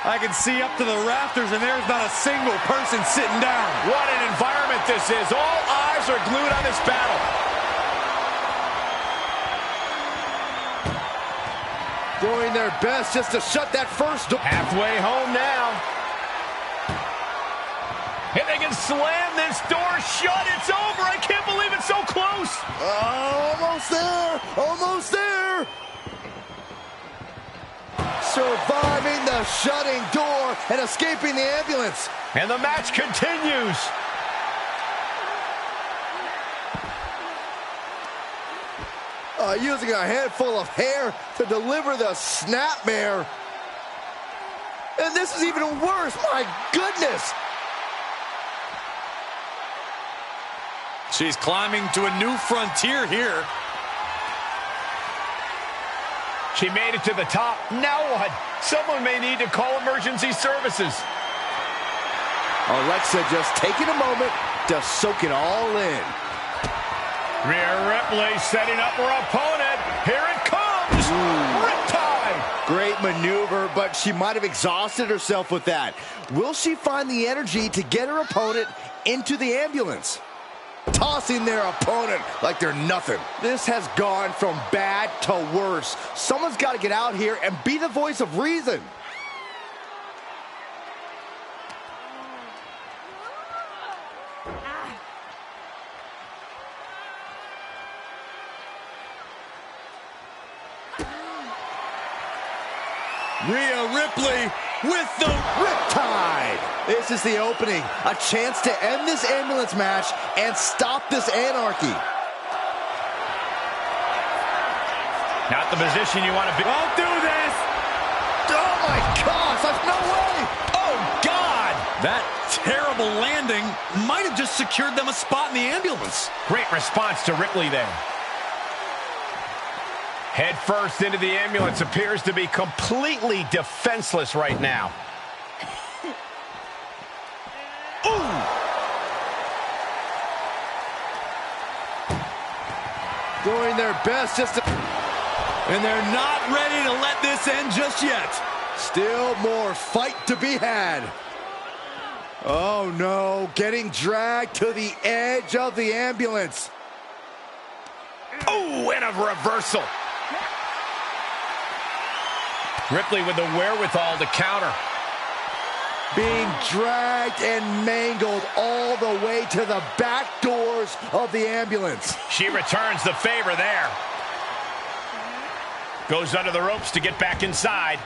Speaker 2: I can see up to the rafters, and there's not a single person sitting down.
Speaker 1: What an environment this is. All eyes are glued on this battle.
Speaker 3: Doing their best just to shut that first door.
Speaker 1: Halfway home now. And they can slam this door shut. It's over. I can't believe it's so close.
Speaker 3: Almost there. Almost there. Surviving the shutting door and escaping the ambulance.
Speaker 1: And the match continues.
Speaker 3: Using a handful of hair to deliver the snapmare. And this is even worse. My goodness.
Speaker 2: She's climbing to a new frontier here.
Speaker 1: She made it to the top. Now what? Someone may need to call emergency services.
Speaker 3: Alexa just taking a moment to soak it all in.
Speaker 1: Rhea Ripley setting up her opponent. Here it comes. Riptide.
Speaker 3: Great maneuver, but but she might have exhausted herself with that. Will she find the energy to get her opponent into the ambulance? Tossing their opponent like they're nothing. This has gone from bad to worse. Someone's got to get out here and be the voice of reason.
Speaker 2: Rhea Ripley with the
Speaker 3: Riptide. This is the opening. A chance to end this ambulance match and stop this anarchy.
Speaker 1: Not the position you want to be.
Speaker 2: Don't do this!
Speaker 3: Oh my gosh, there's no way!
Speaker 1: Oh, God!
Speaker 2: That terrible landing might have just secured them a spot in the ambulance.
Speaker 1: Great response to Ripley there. Head first into the ambulance, appears to be completely defenseless right now. Ooh!
Speaker 3: Doing their best just to...
Speaker 2: And they're not ready to let this end just yet.
Speaker 3: Still more fight to be had. Oh no, getting dragged to the edge of the ambulance.
Speaker 1: Oh, and a reversal. Ripley with the wherewithal to counter.
Speaker 3: Being dragged and mangled all the way to the back doors of the ambulance.
Speaker 1: She returns the favor there. Goes under the ropes to get back inside.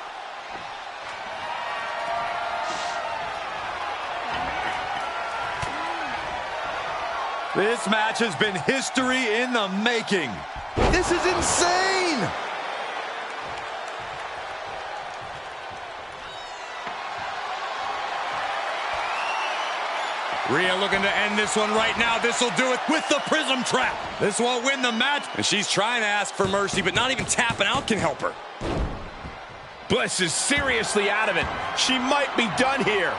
Speaker 2: This match has been history in the making.
Speaker 3: This is insane!
Speaker 2: Rhea looking to end this one right now. This will do it with the Prism Trap. This won't win the match. And she's trying to ask for mercy, but not even tapping out can help her.
Speaker 1: Bliss is seriously out of it. She might be done here.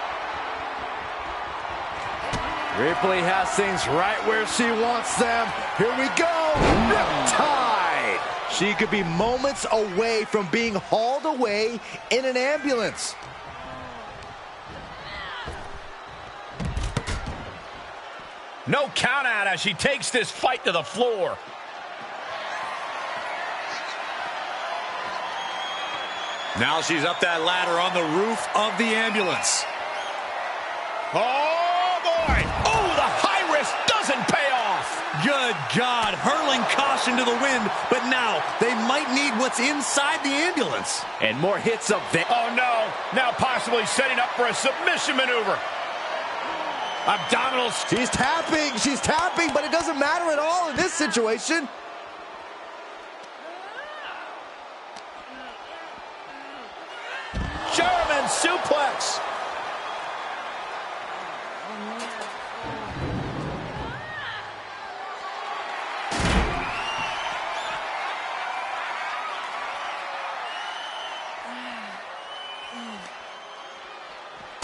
Speaker 3: Ripley has things right where she wants them. Here we go. Riptide. She could be moments away from being hauled away in an ambulance.
Speaker 1: No count out as she takes this fight to the floor.
Speaker 2: Now she's up that ladder on the roof of the ambulance.
Speaker 1: Oh, boy. Oh, the high risk doesn't pay off.
Speaker 2: Good God, hurling caution to the wind, but now they might need what's inside the ambulance.
Speaker 3: And more hits up there.
Speaker 1: Oh, no. Now possibly setting up for a submission maneuver. Abdominals.
Speaker 3: She's tapping, but it doesn't matter at all in this situation.
Speaker 1: German suplex.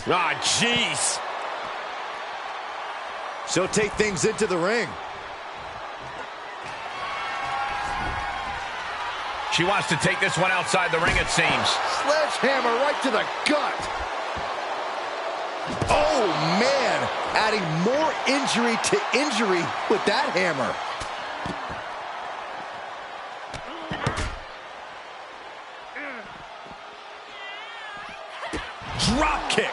Speaker 1: Ah, jeez.
Speaker 3: She'll take things into the ring.
Speaker 1: She wants to take this one outside the ring, it seems.
Speaker 3: Sledgehammer right to the gut. Oh, man. Adding more injury to injury with that hammer.
Speaker 2: Drop kick.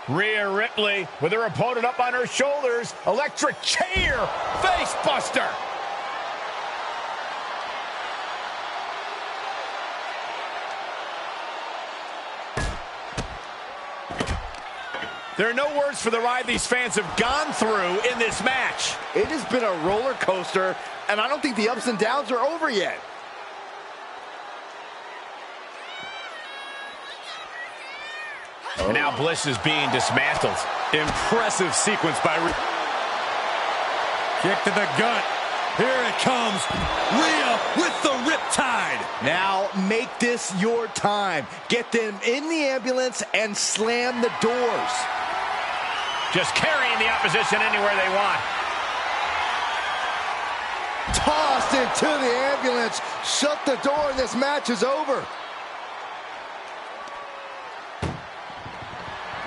Speaker 1: Rhea Ripley with her opponent up on her shoulders. Electric chair. Face buster. There are no words for the ride these fans have gone through in this match.
Speaker 3: It has been a roller coaster, and I don't think the ups and downs are over yet.
Speaker 1: And now Bliss is being dismantled.
Speaker 2: Impressive sequence by Rhea. Kick to the gut. Here it comes. Rhea with the Riptide.
Speaker 3: Now make this your time. Get them in the ambulance and slam the doors.
Speaker 1: Just carrying the opposition anywhere they want.
Speaker 3: Tossed into the ambulance. Shut the door and this match is over.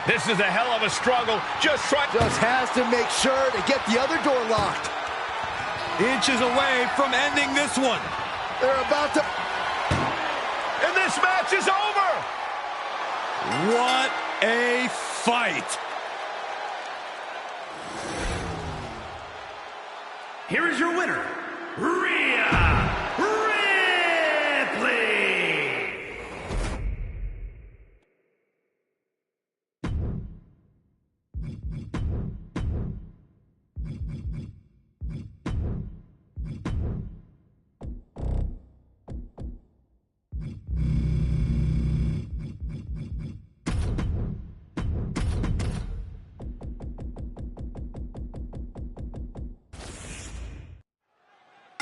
Speaker 1: This is a hell of a struggle. Just
Speaker 3: has to make sure to get the other door locked.
Speaker 2: Inches away from ending this one.
Speaker 3: They're about to...
Speaker 1: And this match is over!
Speaker 2: What a fight!
Speaker 4: Here is your winner, Rhea Ripley!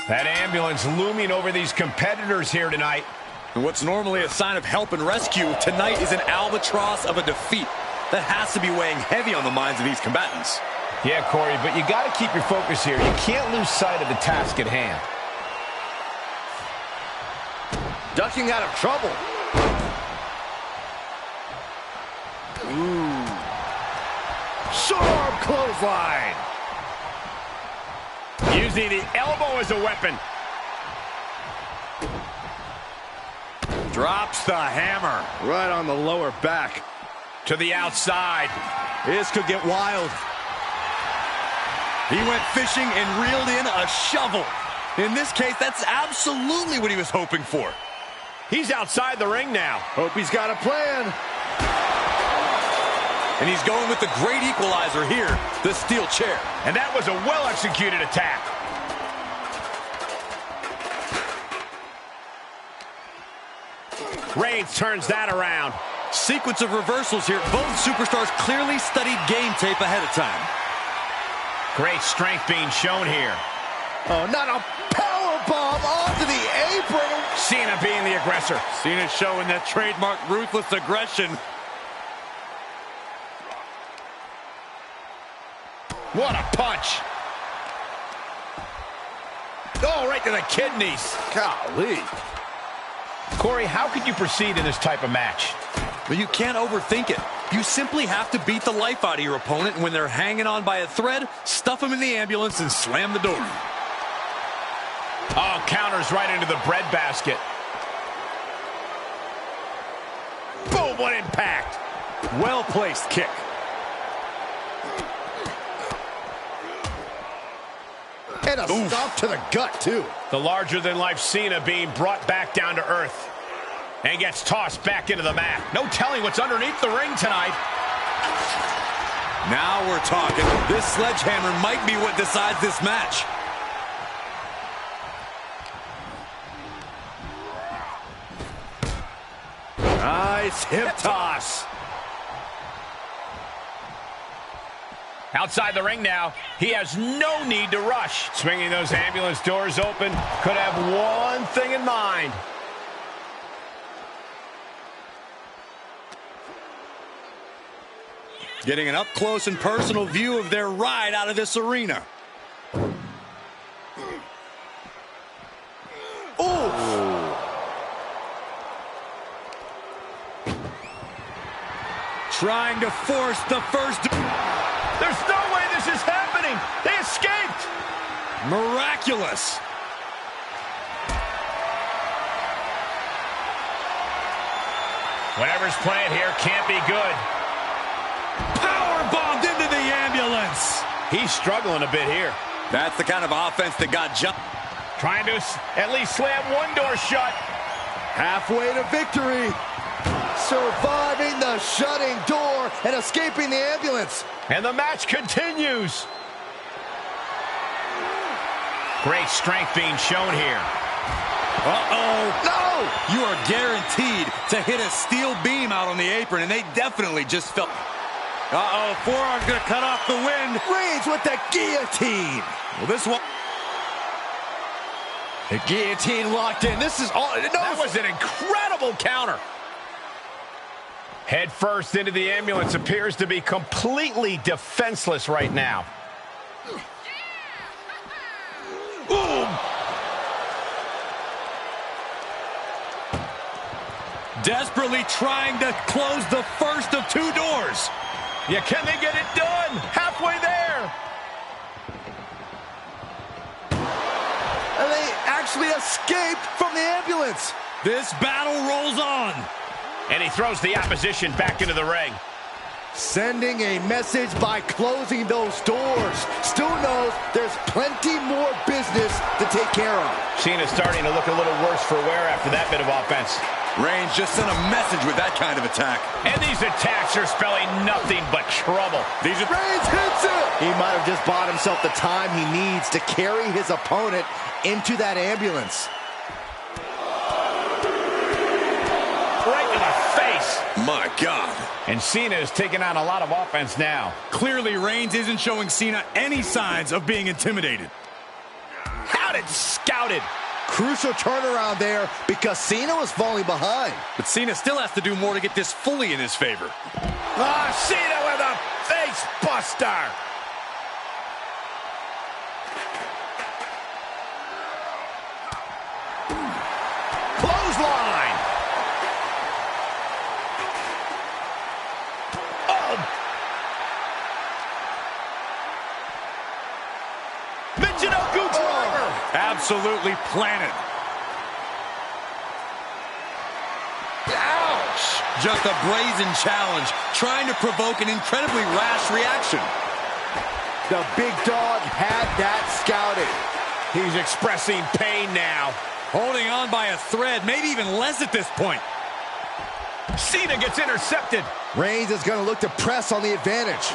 Speaker 1: That ambulance looming over these competitors here tonight.
Speaker 2: And what's normally a sign of help and rescue, tonight is an albatross of a defeat that has to be weighing heavy on the minds of these combatants.
Speaker 1: Yeah, Corey, but you got to keep your focus here. You can't lose sight of the task at hand.
Speaker 3: Ducking out of trouble. Ooh. Short arm clothesline.
Speaker 1: Using the elbow as a weapon.
Speaker 2: Drops the hammer.
Speaker 3: Right on the lower back.
Speaker 1: To the outside.
Speaker 2: This could get wild. He went fishing and reeled in a shovel. In this case, that's absolutely what he was hoping for.
Speaker 1: He's outside the ring now.
Speaker 3: Hope he's got a plan.
Speaker 2: And he's going with the great equalizer here, the steel chair.
Speaker 1: And that was a well-executed attack. Reigns turns that around.
Speaker 2: Sequence of reversals here. Both superstars clearly studied game tape ahead of time.
Speaker 1: Great strength being shown here.
Speaker 3: Oh, not a power bomb onto the apron.
Speaker 1: Cena being the aggressor.
Speaker 2: Cena showing that trademark ruthless aggression.
Speaker 1: What a punch. Oh, right to the kidneys.
Speaker 3: Golly.
Speaker 1: Corey, how could you proceed in this type of match?
Speaker 2: But you can't overthink it. You simply have to beat the life out of your opponent, and when they're hanging on by a thread, stuff them in the ambulance and slam the door.
Speaker 1: Oh, counters right into the breadbasket. Boom, what impact.
Speaker 2: Well-placed kick.
Speaker 3: And a stomp to the gut, too.
Speaker 1: The larger-than-life Cena being brought back down to earth. And gets tossed back into the mat. No telling what's underneath the ring tonight.
Speaker 2: Now we're talking. This sledgehammer might be what decides this match.
Speaker 3: Nice hip toss.
Speaker 1: Outside the ring now, he has no need to rush. Swinging those ambulance doors open, could have one thing in mind.
Speaker 2: Getting an up-close and personal view of their ride out of this arena.
Speaker 3: Oh!
Speaker 2: Trying to force the first...
Speaker 1: There's no way this is happening. They escaped.
Speaker 2: Miraculous.
Speaker 1: Whatever's playing here can't be good.
Speaker 2: Power bombed into the ambulance.
Speaker 1: He's struggling a bit here.
Speaker 2: That's the kind of offense that got jumped.
Speaker 1: Trying to at least slam one door shut.
Speaker 3: Halfway to victory. Surviving the shutting door and escaping the ambulance.
Speaker 1: And the match continues. Great strength being shown here.
Speaker 2: Uh-oh.
Speaker 3: No!
Speaker 2: You are guaranteed to hit a steel beam out on the apron, and they definitely just felt... Uh-oh, forearm's going to cut off the wind.
Speaker 3: Reigns with the guillotine.
Speaker 2: Well, this one...
Speaker 3: The guillotine locked in. This is all... No.
Speaker 1: That was an incredible counter. Head first into the ambulance, appears to be completely defenseless right now.
Speaker 3: Boom!
Speaker 2: Desperately trying to close the first of two doors.
Speaker 1: Yeah, can they get it done? Halfway there.
Speaker 3: And they actually escaped from the ambulance.
Speaker 2: This battle rolls on.
Speaker 1: And he throws the opposition back into the ring.
Speaker 3: Sending a message by closing those doors. Stu knows there's plenty more business to take care of.
Speaker 1: Cena's starting to look a little worse for wear after that bit of offense.
Speaker 2: Reigns just sent a message with that kind of attack.
Speaker 1: And these attacks are spelling nothing but trouble.
Speaker 3: Reigns hits it! He might have just bought himself the time he needs to carry his opponent into that ambulance.
Speaker 1: Right in the face.
Speaker 2: My God.
Speaker 1: And Cena is taking on a lot of offense now.
Speaker 2: Clearly, Reigns isn't showing Cena any signs of being intimidated.
Speaker 1: Had it scouted.
Speaker 3: Crucial turnaround there because Cena was falling behind.
Speaker 2: But Cena still has to do more to get this fully in his favor.
Speaker 1: Cena with a face buster. Clothesline. Oh. Michinoku driver.
Speaker 2: Absolutely planted.
Speaker 1: Ouch.
Speaker 2: Just a brazen challenge, trying to provoke an incredibly rash reaction.
Speaker 3: The big dog had that scouted.
Speaker 1: He's expressing pain now.
Speaker 2: Holding on by a thread, maybe even less at this point.
Speaker 1: Cena gets intercepted.
Speaker 3: Reigns is going to look to press on the advantage.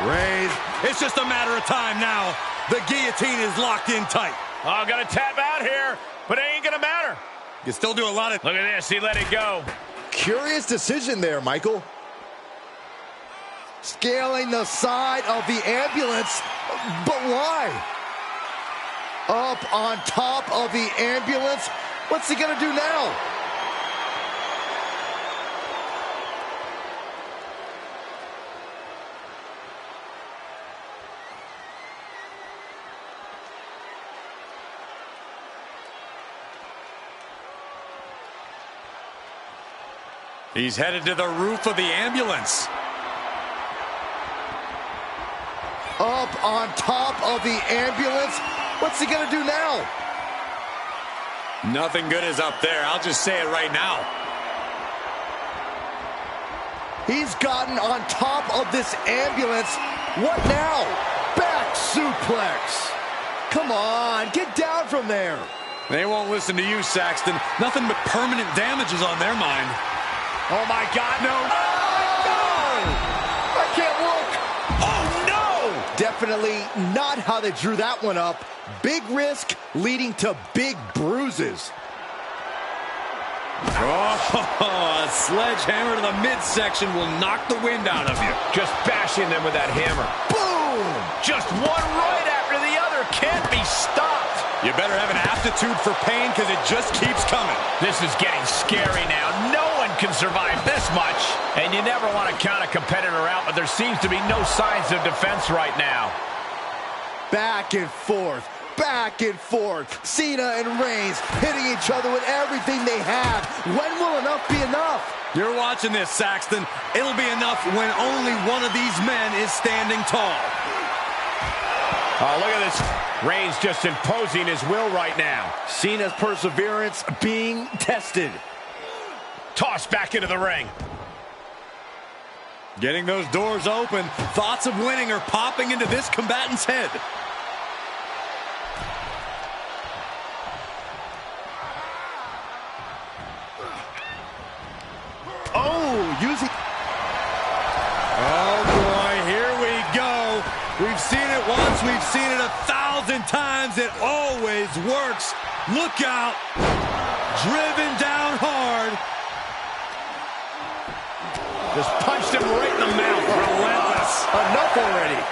Speaker 2: Reigns, it's just a matter of time now. The guillotine is locked in tight.
Speaker 1: Oh, gonna tap out here, but it ain't gonna matter.
Speaker 2: You still do a lot of...
Speaker 1: Look at this, he let it go.
Speaker 3: Curious decision there, Michael. Scaling the side of the ambulance, but why? Up on top of the ambulance, what's he gonna do now?
Speaker 2: He's headed to the roof of the ambulance.
Speaker 3: Up on top of the ambulance, what's he gonna do now?
Speaker 2: Nothing good is up there. I'll just say it right now.
Speaker 3: He's gotten on top of this ambulance. What now? Back suplex. Come on, get down from there.
Speaker 2: They won't listen to you, Saxton. Nothing but permanent damages on their mind.
Speaker 1: Oh my God, no.
Speaker 3: Oh, no! I can't look.
Speaker 1: Oh no!
Speaker 3: Definitely not how they drew that one up. Big risk leading to big bruises.
Speaker 2: Oh, a sledgehammer to the midsection will knock the wind out of you.
Speaker 1: Just bashing them with that hammer.
Speaker 3: Boom!
Speaker 1: Just one right after the other. Can't be stopped.
Speaker 2: You better have an aptitude for pain because it just keeps coming.
Speaker 1: This is getting scary now. No one can survive this much. And you never want to count a competitor out, but there seems to be no signs of defense right now.
Speaker 3: Back and forth. Back and forth. Cena and Reigns hitting each other with everything they have. When will enough be enough?
Speaker 2: You're watching this, Saxton. It'll be enough when only one of these men is standing tall.
Speaker 1: Oh, look at this. Reigns just imposing his will right now.
Speaker 3: Cena's perseverance being tested.
Speaker 1: Tossed back into the ring.
Speaker 2: Getting those doors open, thoughts of winning are popping into this combatant's head.
Speaker 3: Oh, using...
Speaker 2: Oh, boy, here we go. We've seen it once, we've seen it 1,000 times. It always works. Look out. Driven down hard.
Speaker 1: Just punched him right in the mouth.
Speaker 2: Relentless.
Speaker 3: Enough already.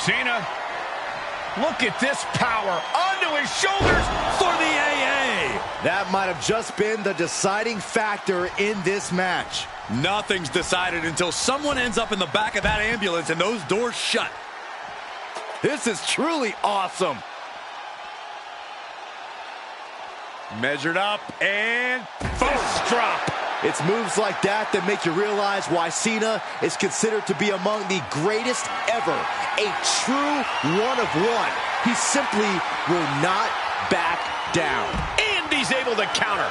Speaker 1: Cena, look at this power onto his shoulders for the AA.
Speaker 3: That might have just been the deciding factor in this match.
Speaker 2: Nothing's decided until someone ends up in the back of that ambulance and those doors shut.
Speaker 5: This is truly awesome.
Speaker 1: Measured up and fist drop.
Speaker 3: It's moves like that that make you realize why Cena is considered to be among the greatest ever. A true one of one. He simply will not back down.
Speaker 1: And he's able to counter.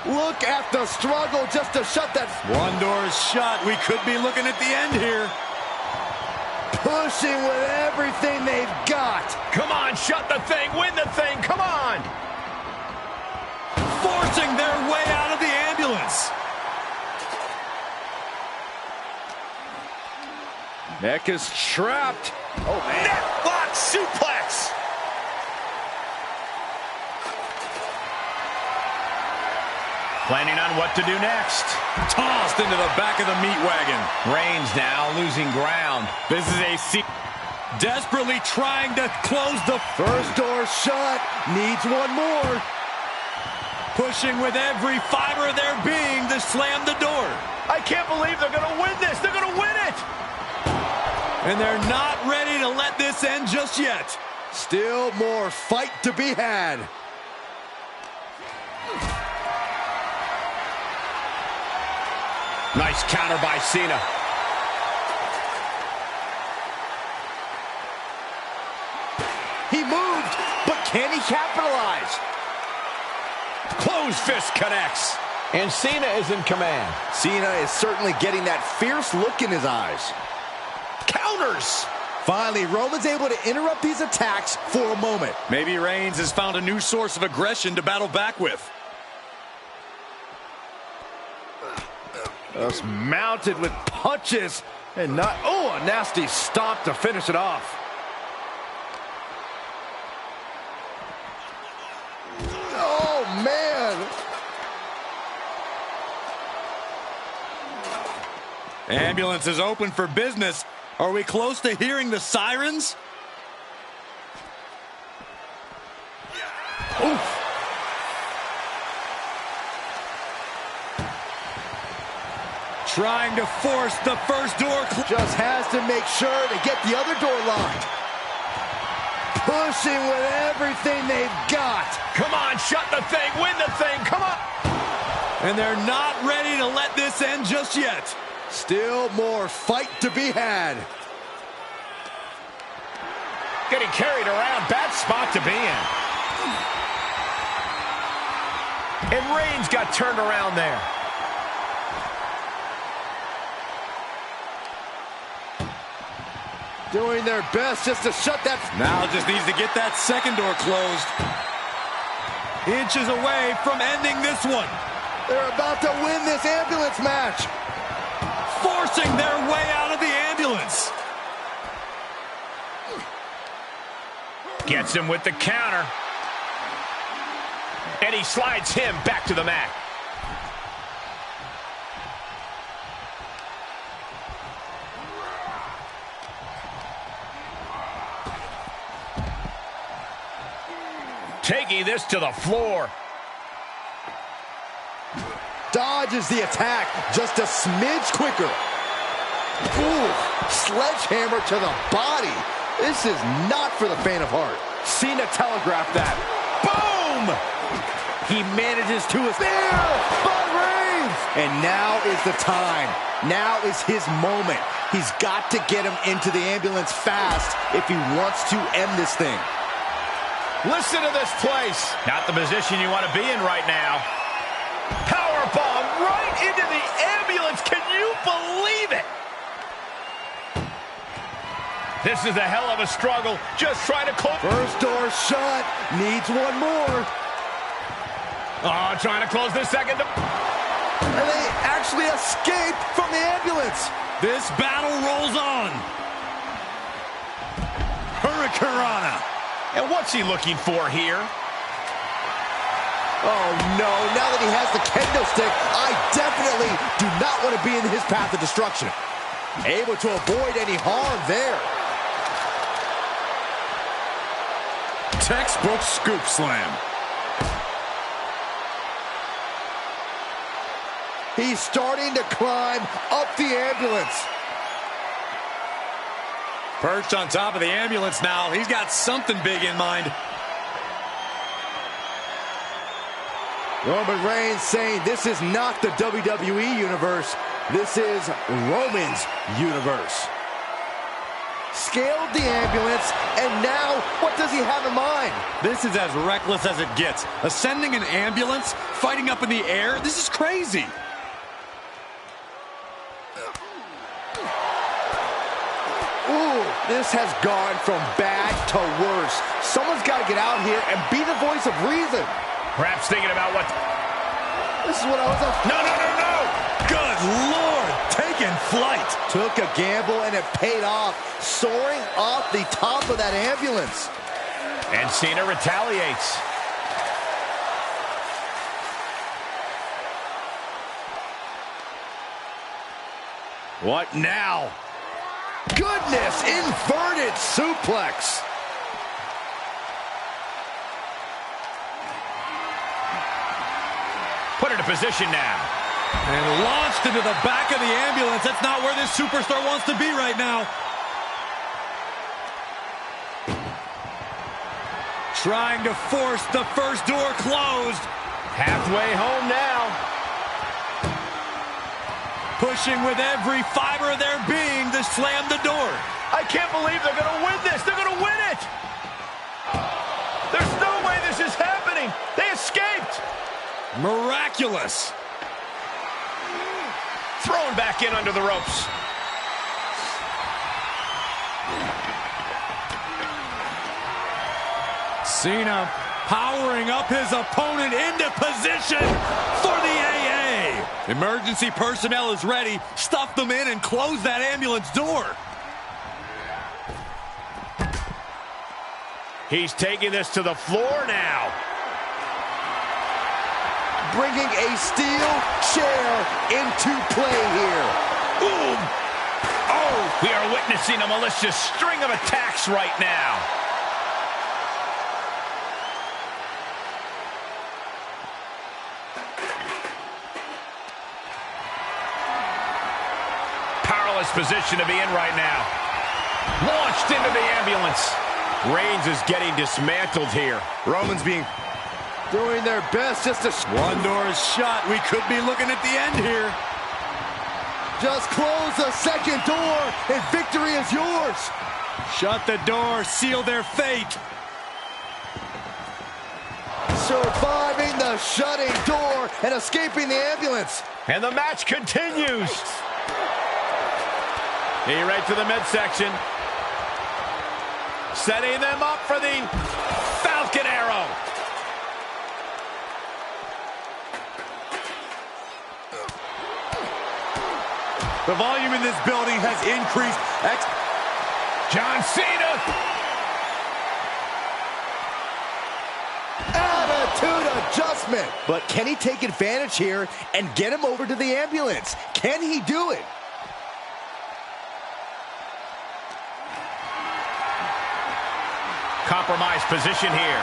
Speaker 3: Look at the struggle just to shut that.
Speaker 2: One door is shut. We could be looking at the end here.
Speaker 3: Pushing with everything they've got.
Speaker 1: Come on, shut the thing, win the thing, come on.
Speaker 2: Forcing their way out of the ambulance.
Speaker 5: Neck is trapped.
Speaker 1: Oh, man. Neck lock suplex. Planning on what to do next.
Speaker 2: Tossed into the back of the meat wagon.
Speaker 1: Reigns now losing ground.
Speaker 2: This is a desperately trying to close the
Speaker 3: First door shut. Needs one more.
Speaker 2: pushing with every fiber of their being to slam the door.
Speaker 1: I can't believe they're going to win this. They're going to win it.
Speaker 2: And they're not ready to let this end just yet.
Speaker 3: Still more fight to be had.
Speaker 1: Nice counter by Cena.
Speaker 3: He moved, but can he capitalize?
Speaker 1: Closed fist connects. And Cena is in command.
Speaker 3: Cena is certainly getting that fierce look in his eyes.
Speaker 1: Counters.
Speaker 3: Finally, Roman's able to interrupt these attacks for a moment.
Speaker 2: Maybe Reigns has found a new source of aggression to battle back with.
Speaker 5: Just mounted with punches and not, oh, a nasty stop to finish it off.
Speaker 3: Oh, man.
Speaker 2: Ambulance is open for business. Are we close to hearing the sirens?
Speaker 5: Oof.
Speaker 2: Trying to force the first door.
Speaker 3: Just has to make sure to get the other door locked. Pushing with everything they've got.
Speaker 1: Come on, shut the thing, win the thing, come on.
Speaker 2: And they're not ready to let this end just yet.
Speaker 3: Still more fight to be had.
Speaker 1: Getting carried around, bad spot to be in. And Reigns got turned around there.
Speaker 3: Doing their best just to shut that.
Speaker 2: Now just needs to get that second door closed. Inches away from ending this one.
Speaker 3: They're about to win this ambulance match.
Speaker 2: Forcing their way out of the ambulance.
Speaker 1: Gets him with the counter. And he slides him back to the mat. Taking this to the floor.
Speaker 3: Dodges the attack just a smidge quicker. Ooh, sledgehammer to the body. This is not for the faint of heart.
Speaker 5: Cena telegraphed that. Boom! He manages to there by Reigns.
Speaker 3: And now is the time. Now is his moment. He's got to get him into the ambulance fast if he wants to end this thing.
Speaker 1: Listen to this place. Not the position you want to be in right now. Powerbomb right into the ambulance. Can you believe it? This is a hell of a struggle. Just trying to close.
Speaker 3: First door shut. Needs one more.
Speaker 1: Oh, trying to close this second.
Speaker 3: And they actually escaped from the ambulance.
Speaker 2: This battle rolls on. Hurricanrana.
Speaker 1: And what's he looking for here?
Speaker 3: Oh, no. Now that he has the kendo stick, I definitely do not want to be in his path of destruction. Able to avoid any harm there.
Speaker 2: Textbook scoop slam.
Speaker 3: He's starting to climb up the ambulance.
Speaker 2: Perched on top of the ambulance now. He's got something big in mind.
Speaker 3: Roman Reigns saying this is not the WWE universe. This is Roman's universe. Scaled the ambulance, and now what does he have in mind?
Speaker 2: This is as reckless as it gets. Ascending an ambulance, fighting up in the air, this is crazy.
Speaker 3: Ooh, this has gone from bad to worse. Someone's got to get out here and be the voice of reason.
Speaker 1: Perhaps thinking about what...
Speaker 3: This is what I was...
Speaker 1: No!
Speaker 2: Good Lord, taking flight.
Speaker 3: Took a gamble and it paid off, soaring off the top of that ambulance.
Speaker 1: And Cena retaliates.
Speaker 2: What now?
Speaker 3: Goodness, inverted suplex.
Speaker 1: Put it in position now.
Speaker 2: And launched into the back of the ambulance. That's not where this superstar wants to be right now. Trying to force the first door closed.
Speaker 1: Halfway home now.
Speaker 2: Pushing with every fiber of their being to slam the door.
Speaker 1: I can't believe they're going to win this. They're going to win it. There's no way this is happening. They escaped.
Speaker 2: Miraculous.
Speaker 1: Thrown back in under the ropes.
Speaker 2: Cena powering up his opponent into position for the AA. Emergency personnel is ready. Stuff them in and close that ambulance door.
Speaker 1: He's taking this to the floor now.
Speaker 3: Bringing a steel chair into play here.
Speaker 1: Boom! Oh, we are witnessing a malicious string of attacks right now. Powerless position to be in right now. Launched into the ambulance. Reigns is getting dismantled here.
Speaker 3: Roman's doing their best just to...
Speaker 2: One door is shut. We could be looking at the end here.
Speaker 3: Just close the second door and victory is yours.
Speaker 2: Shut the door. Seal their fate.
Speaker 3: Surviving the shutting door and escaping the ambulance.
Speaker 1: And the match continues. He right to the midsection. Setting them up for the Falcon Arrow.
Speaker 2: The volume in this building has increased.
Speaker 1: John Cena.
Speaker 3: Attitude adjustment. But can he take advantage here and get him over to the ambulance? Can he do it?
Speaker 1: Compromised position here.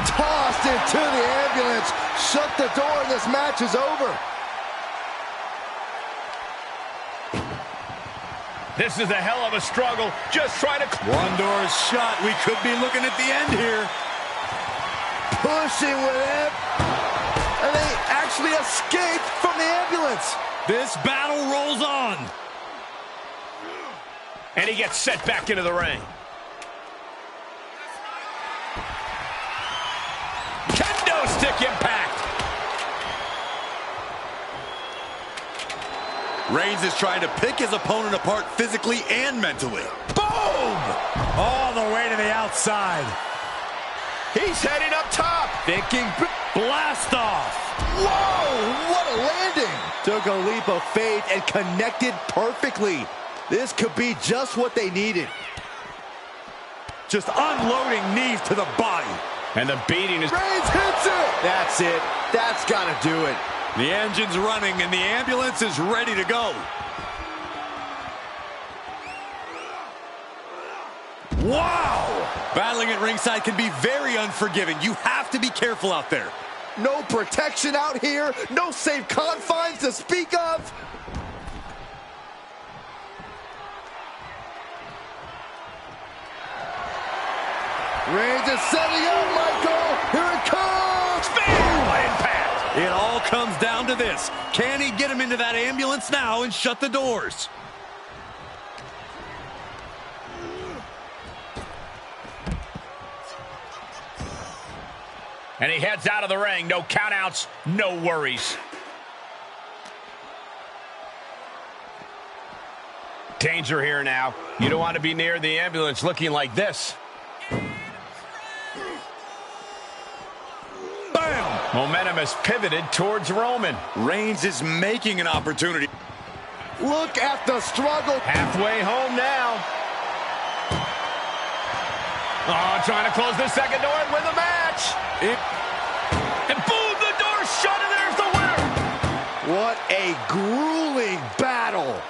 Speaker 3: Tossed into the ambulance. Shut the door and this match is over.
Speaker 1: This is a hell of a struggle. Just trying to...
Speaker 2: One door is shut. We could be looking at the end here.
Speaker 3: Pushing with it. And they actually escaped from the ambulance.
Speaker 2: This battle rolls on.
Speaker 1: And he gets set back into the ring. Kendo stick impact.
Speaker 2: Reigns is trying to pick his opponent apart physically and mentally.
Speaker 1: Boom!
Speaker 2: All the way to the outside.
Speaker 1: He's heading up top.
Speaker 2: Thinking blast off.
Speaker 3: Whoa, what a landing. Took a leap of faith and connected perfectly. This could be just what they needed.
Speaker 2: Just unloading knees to the body.
Speaker 1: And the beating is...
Speaker 3: Reigns hits it. That's it. That's got to do it.
Speaker 2: The engine's running and the ambulance is ready to go. Wow! Battling at ringside can be very unforgiving. You have to be careful out there.
Speaker 3: No protection out here. No safe confines to speak of. Reigns is setting up, Michael. Here it comes.
Speaker 1: Big impact.
Speaker 2: It all comes down to this. Can he get him into that ambulance now and shut the doors?
Speaker 1: And he heads out of the ring. No countouts, no worries. Danger here now. You don't want to be near the ambulance looking like this.
Speaker 2: Bam!
Speaker 1: Momentum has pivoted towards Roman.
Speaker 2: Reigns is making an opportunity.
Speaker 3: Look at the struggle.
Speaker 1: Halfway home now. Oh, trying to close the second door and win the match. And boom, the door's shut, and there's the winner.
Speaker 3: What a grueling battle.